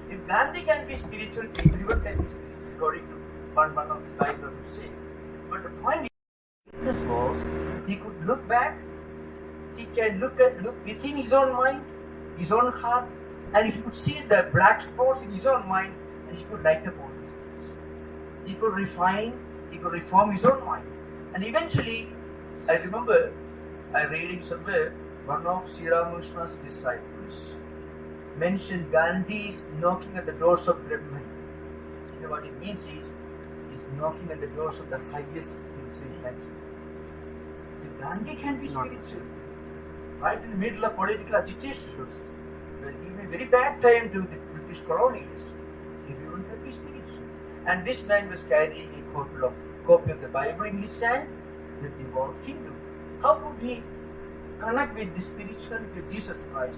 If Gandhi can be spiritual, everyone can be spiritual, according to one of the Bible say. But the point is, was he could look back, he can look within his own mind, his own heart, and he could see the black spots in his own mind, and he could light up all these things. He could refine, he could reform his own mind. And eventually, I remember I reading somewhere, one of Sri Ramakrishna's disciples mentioned Gandhi is knocking at the doors of Brahman. You know what it means is, he's knocking at the doors of the highest spiritual factor. So Gandhi can be spiritual, right in the middle of political agitations. Well, even a very bad time to the British colonialists. Everyone can be spiritual. And this man was carrying a copy of the Bible in his hand, the devout Hindu. How could he connect with the spirituality of Jesus Christ,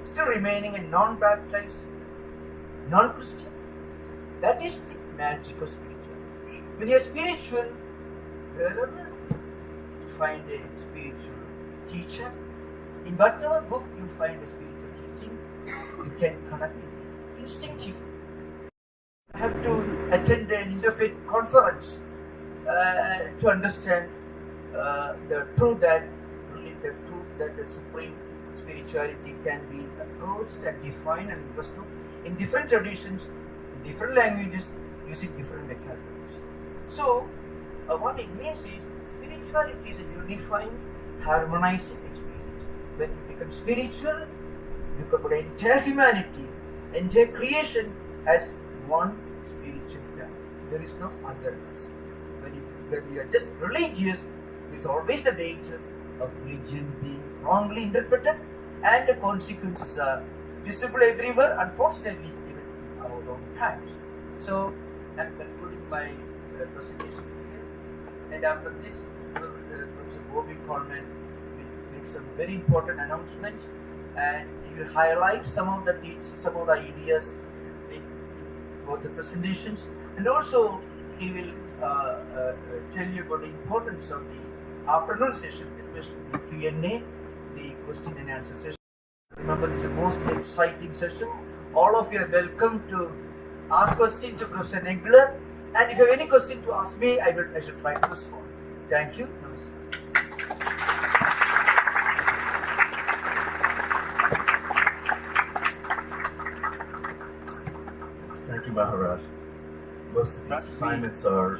still remaining a non-baptized, non-Christian? That is the magic of spirituality. When you are spiritual, wherever you find a spiritual teacher, in whatever book you find a spiritual teaching, you can connect it instinctively. I have to attend an interfaith conference to understand the truth that the supreme spirituality can be approached and defined and understood in different traditions, in different languages, using different vocabularies. So, what it means is spirituality is a unifying, harmonizing experience. When you become spiritual, you cover the entire humanity, entire creation as one spiritual family. There is no otherness. When you are just religious, there is always the danger of religion being wrongly interpreted, and the consequences are visible everywhere, unfortunately, even in our own times. So, I'm concluding my presentation here, and after this, Professor Bobby Coleman will make some very important announcements. and he will highlight some of the ideas in both the presentations, and also he will tell you about the importance of the afternoon session, especially the Q&A, the question and answer session. Remember, this is the most exciting session. All of you are welcome to ask questions to Professor Nagler, and if you have any question to ask me, I shall try to respond. Thank you. Thank you, Maharaj. Most of these assignments are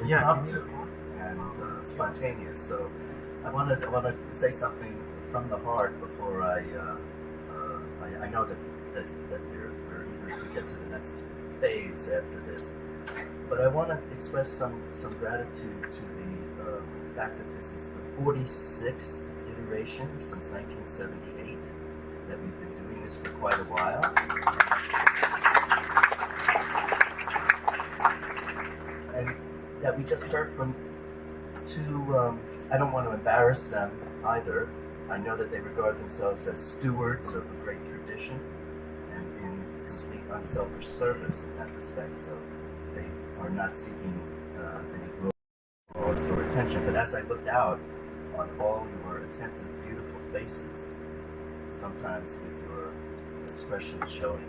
impromptu and spontaneous. So I want to say something from the heart before I know that we're eager to get to the next phase after this. But I want to express some gratitude to the fact that this is the 46th iteration since 1978 that we've been doing this for quite a while. And that we just heard from two, I don't want to embarrass them either. I know that they regard themselves as stewards of a great tradition and in complete unselfish service in that respect. So they are not seeking any glory or attention. But as I looked out on all your attentive, beautiful faces, sometimes with your expressions showing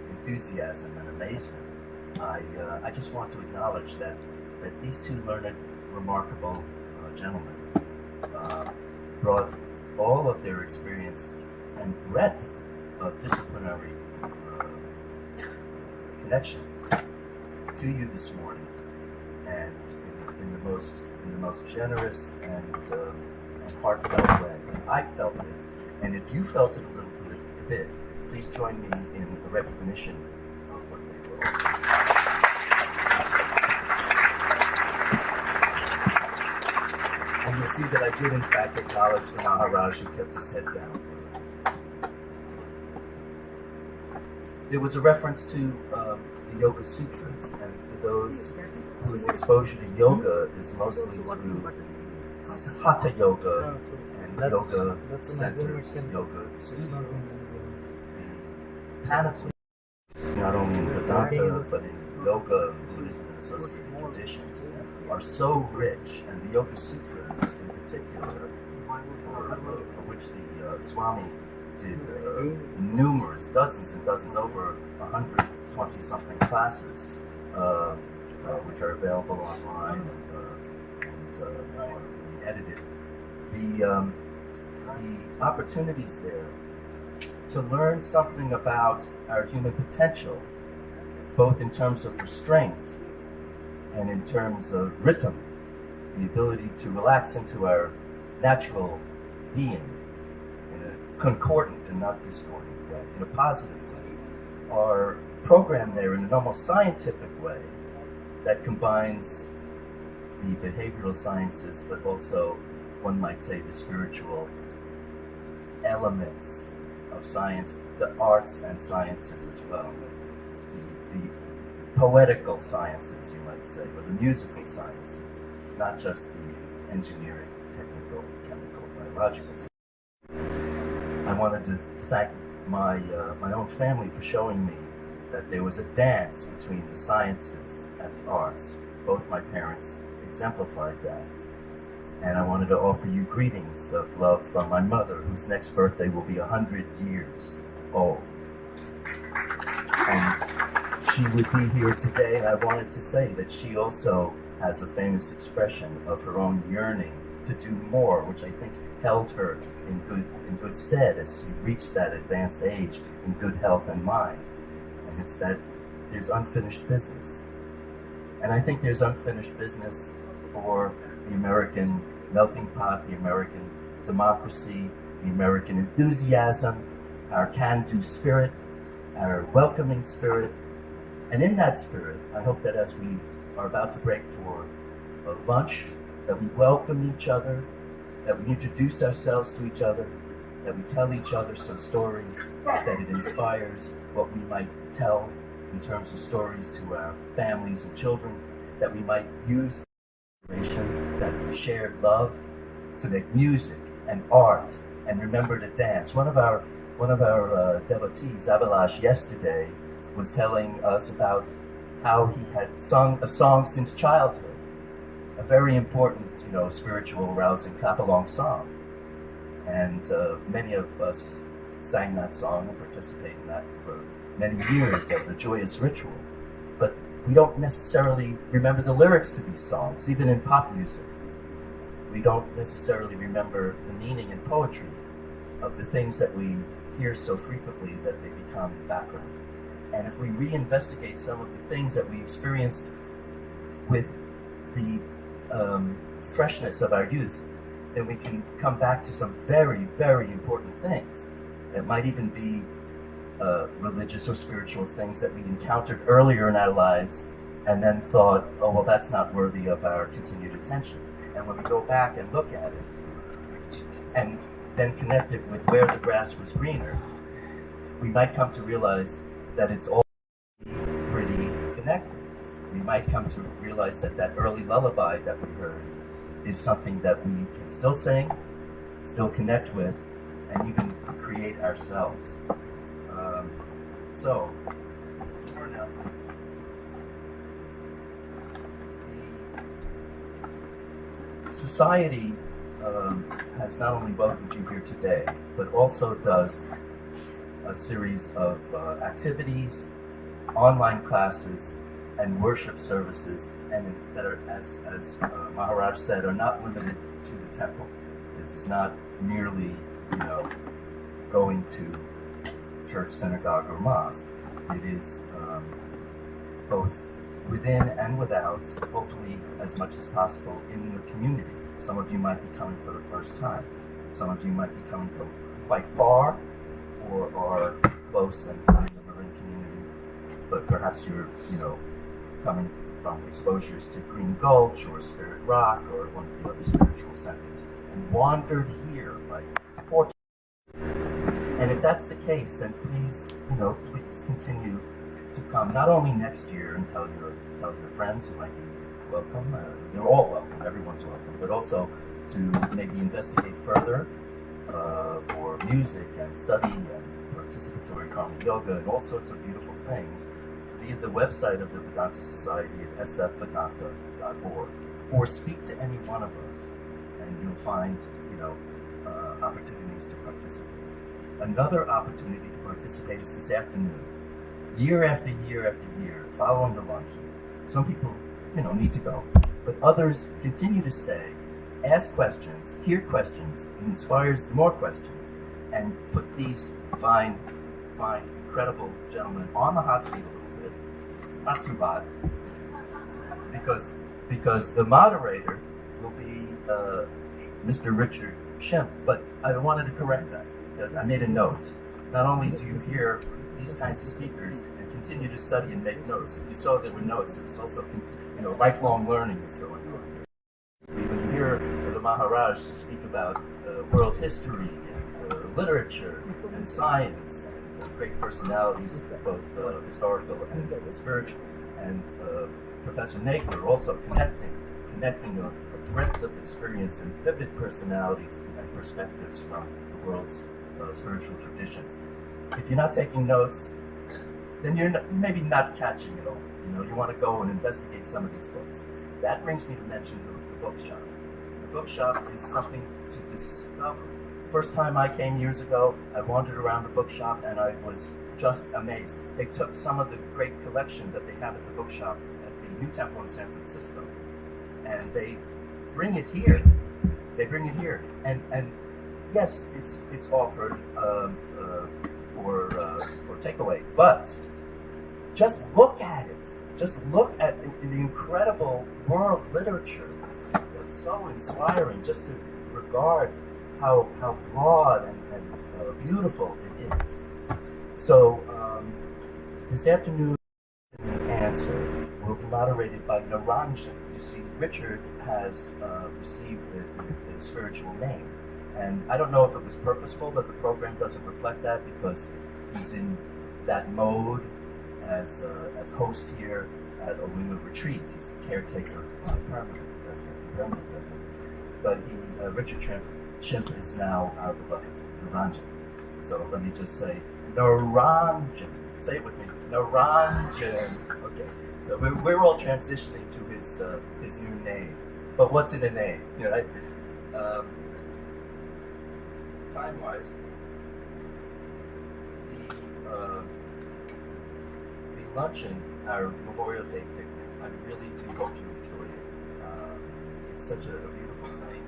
enthusiasm and amazement, I just want to acknowledge that these two learned, remarkable gentlemen brought all of their experience and breadth of disciplinary connection to you this morning, and in the most generous and heartfelt way. I felt it, and if you felt it a bit, please join me in a recognition of what they were offering. And you'll see that I did in fact acknowledge the Maharaj who kept his head down. There was a reference to the Yoga Sutras, and for those whose exposure to yoga is mostly through Hatha Yoga and yoga centers, yoga studios, the panoply, not only in Vedanta but in yoga, Buddhism, and associated traditions, are so rich, and the Yoga Sutras in particular, for which the Swami did numerous, dozens and dozens, over 120-something classes, which are available online and edited. The opportunities there to learn something about our human potential, both in terms of restraint and in terms of rhythm, the ability to relax into our natural being in a concordant and not discordant way, in a positive way, are programmed there in an almost scientific way that combines the behavioral sciences, but also, one might say, the spiritual elements of science, the arts and sciences as well. The poetical sciences, you might say, or the musical sciences, not just the engineering, technical, chemical, biological sciences. I wanted to thank my own family for showing me that there was a dance between the sciences and the arts. Both my parents exemplified that. And I wanted to offer you greetings of love from my mother, whose next birthday will be 100 years old. And she would be here today, and I wanted to say that she also has a famous expression of her own yearning to do more, which I think held her in good stead as she reached that advanced age in good health and mind. And it's that there's unfinished business. And I think there's unfinished business for the American melting pot, the American democracy, the American enthusiasm, our can-do spirit, our welcoming spirit. And in that spirit, I hope that as we are about to break for a lunch, that we welcome each other, that we introduce ourselves to each other, that we tell each other some stories, that it inspires what we might tell in terms of stories to our families and children, that we might use that shared love to make music and art, and remember to dance. One of our devotees, Abhilash, yesterday was telling us about how he had sung a song since childhood, a very important, spiritual, rousing clap-along song. And many of us sang that song and participated in that for many years as a joyous ritual. But we don't necessarily remember the lyrics to these songs, even in pop music. We don't necessarily remember the meaning and poetry of the things that we hear so frequently that they become background. And if we reinvestigate some of the things that we experienced with the freshness of our youth, then we can come back to some very, very important things. It might even be religious or spiritual things that we encountered earlier in our lives and then thought, oh, well, that's not worthy of our continued attention. And when we go back and look at it and then connect it with where the grass was greener, we might come to realize that it's all pretty connected. We might come to realize that that early lullaby that we heard is something that we can still sing, still connect with, and even create ourselves. So, more announcements. The Society has not only welcomed you here today, but also does a series of activities, online classes, and worship services, and that are, as Maharaj said, are not limited to the temple. This is not merely, going to church, synagogue, or mosque. It is both within and without, hopefully as much as possible, in the community. Some of you might be coming for the first time. Some of you might be coming from quite far, or are close and in the Marin community, but perhaps you're, coming from exposures to Green Gulch or Spirit Rock or one of the other spiritual centers, and wandered here like 4 times. And if that's the case, then please continue to come. Not only next year and tell your friends who might be welcome. They're all welcome. Everyone's welcome. But also to maybe investigate further for music and study and participatory karma yoga and all sorts of beautiful things via the website of the Vedanta Society at sfvedanta.org, or speak to any one of us, and you'll find opportunities to participate. Another opportunity to participate is this afternoon. Year after year after year, following the luncheon. Some people, need to go, but others continue to stay, ask questions, hear questions, and inspires more questions, and put these fine, incredible gentlemen on the hot seat a little bit. Not too hot, because the moderator will be Mr. Richard Schimpf. But I wanted to correct that, because I made a note. Not only do you hear these kinds of speakers and continue to study and make notes. If you saw there were notes, it's also lifelong learning is going on here. When you hear the Maharaj speak about world history and literature and science and great personalities, both historical and spiritual, and Professor Nagler also connecting a breadth of experience and vivid personalities and perspectives from the world's spiritual traditions. If you're not taking notes, then you're maybe not catching it all. You want to go and investigate some of these books. That brings me to mention the bookshop. The bookshop is something to discover. First time I came years ago, I wandered around the bookshop and I was just amazed. They took some of the great collection that they have at the bookshop at the New Temple in San Francisco, and they bring it here. And yes, it's offered for takeaway, but just look at it. Just look at the incredible world literature. It's so inspiring just to regard how broad and beautiful it is. So this afternoon, answer will be moderated by Naranjan. You see, Richard has received a spiritual name. And I don't know if it was purposeful that the program doesn't reflect that, because he's in that mode as host here at a wing of retreat. He's the caretaker on permanent residence. But Richard chimp is now our beloved Naranjan. So let me just say, Naranjan. Say it with me, Naranjan. Okay, so we're all transitioning to his new name. But what's in a name, right? Time-wise, the luncheon, our Memorial Day picnic, I really do hope you enjoy it. It's such a beautiful thing.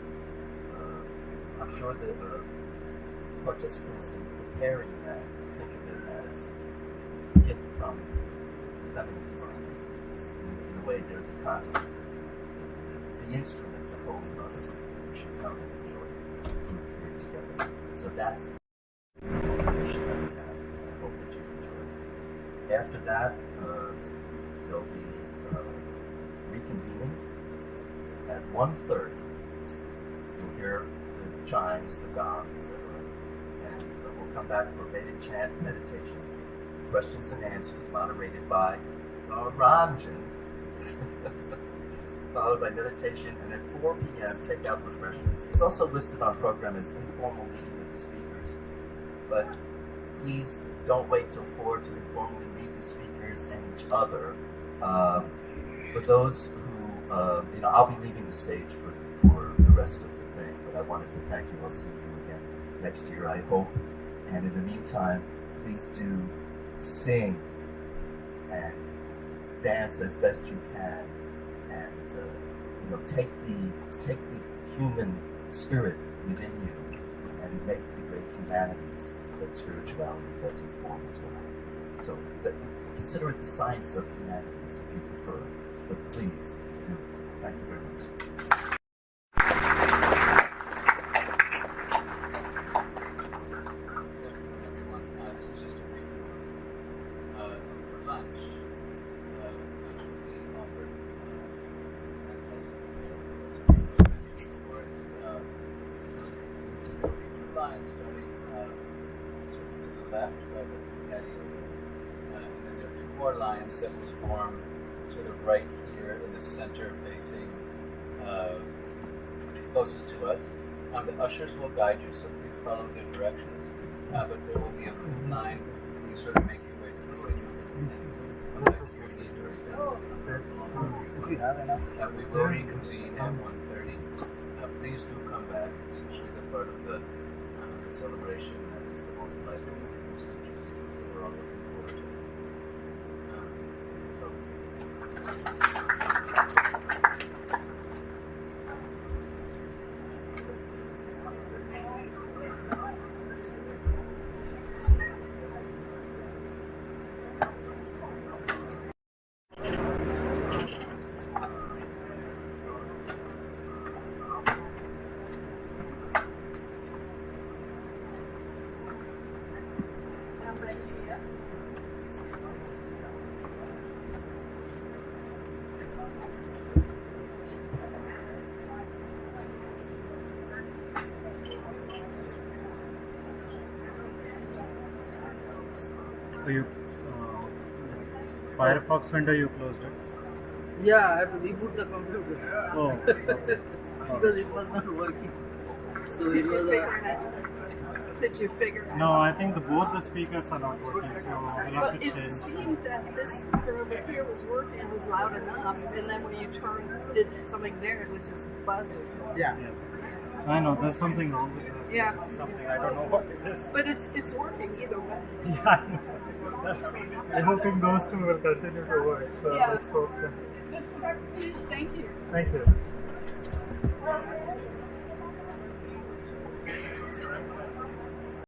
I'm sure that participants in preparing that think of it as a gift from the feminine divine. In a way, they're the conduit, the instrument to hold another. You should come and enjoy food here together. So that's the tradition that we have, and I hope that you enjoy it. After that, there'll be reconvening at 1:30. You'll hear the chimes, the gong, etc. And we'll come back for Vedic chant and meditation. Questions and answers moderated by Ranjan. Followed by meditation, and at 4 p.m. take out refreshments. It's also listed on program as informal meeting with the speakers. But please don't wait till 4 to informally meet the speakers and each other. For those who, I'll be leaving the stage for the rest of the thing, but I wanted to thank you. I'll see you again next year, I hope. And in the meantime, please do sing and dance as best you can, and take the human spirit within you and make the great humanities that spirituality does inform as well. So consider it the science of humanities if you prefer, but please do it. Thank you very much. This is just a brief one. For lunch will be offered as two lines starting sort of to the left by the patio, and then there are two more lines that will form sort of right here in the center, facing closest to us. The ushers will guide you, so please follow their directions. But there will be a food line when you sort of make your way through, and we will reconvene at 1:30. Please do come back. It's usually the part of the celebration that is the most likely, most interesting. So we're all looking forward to it. So you Firefox window you closed it? Yeah, I had to reboot the computer. Oh, okay. Because it was not working. So it was Did you figure out? No, I think both the speakers are not working, so we'll have Well, to it change. seemed that this speaker over here was working and was loud enough, and then when you did something there, it was just buzzing. yeah. I know there's something wrong with it. Yeah. Something I don't know what it is. But it's working either way. Yeah, I know. I'm hoping those two will continue to work. So Yeah. let's hope. Thank you. Thank you.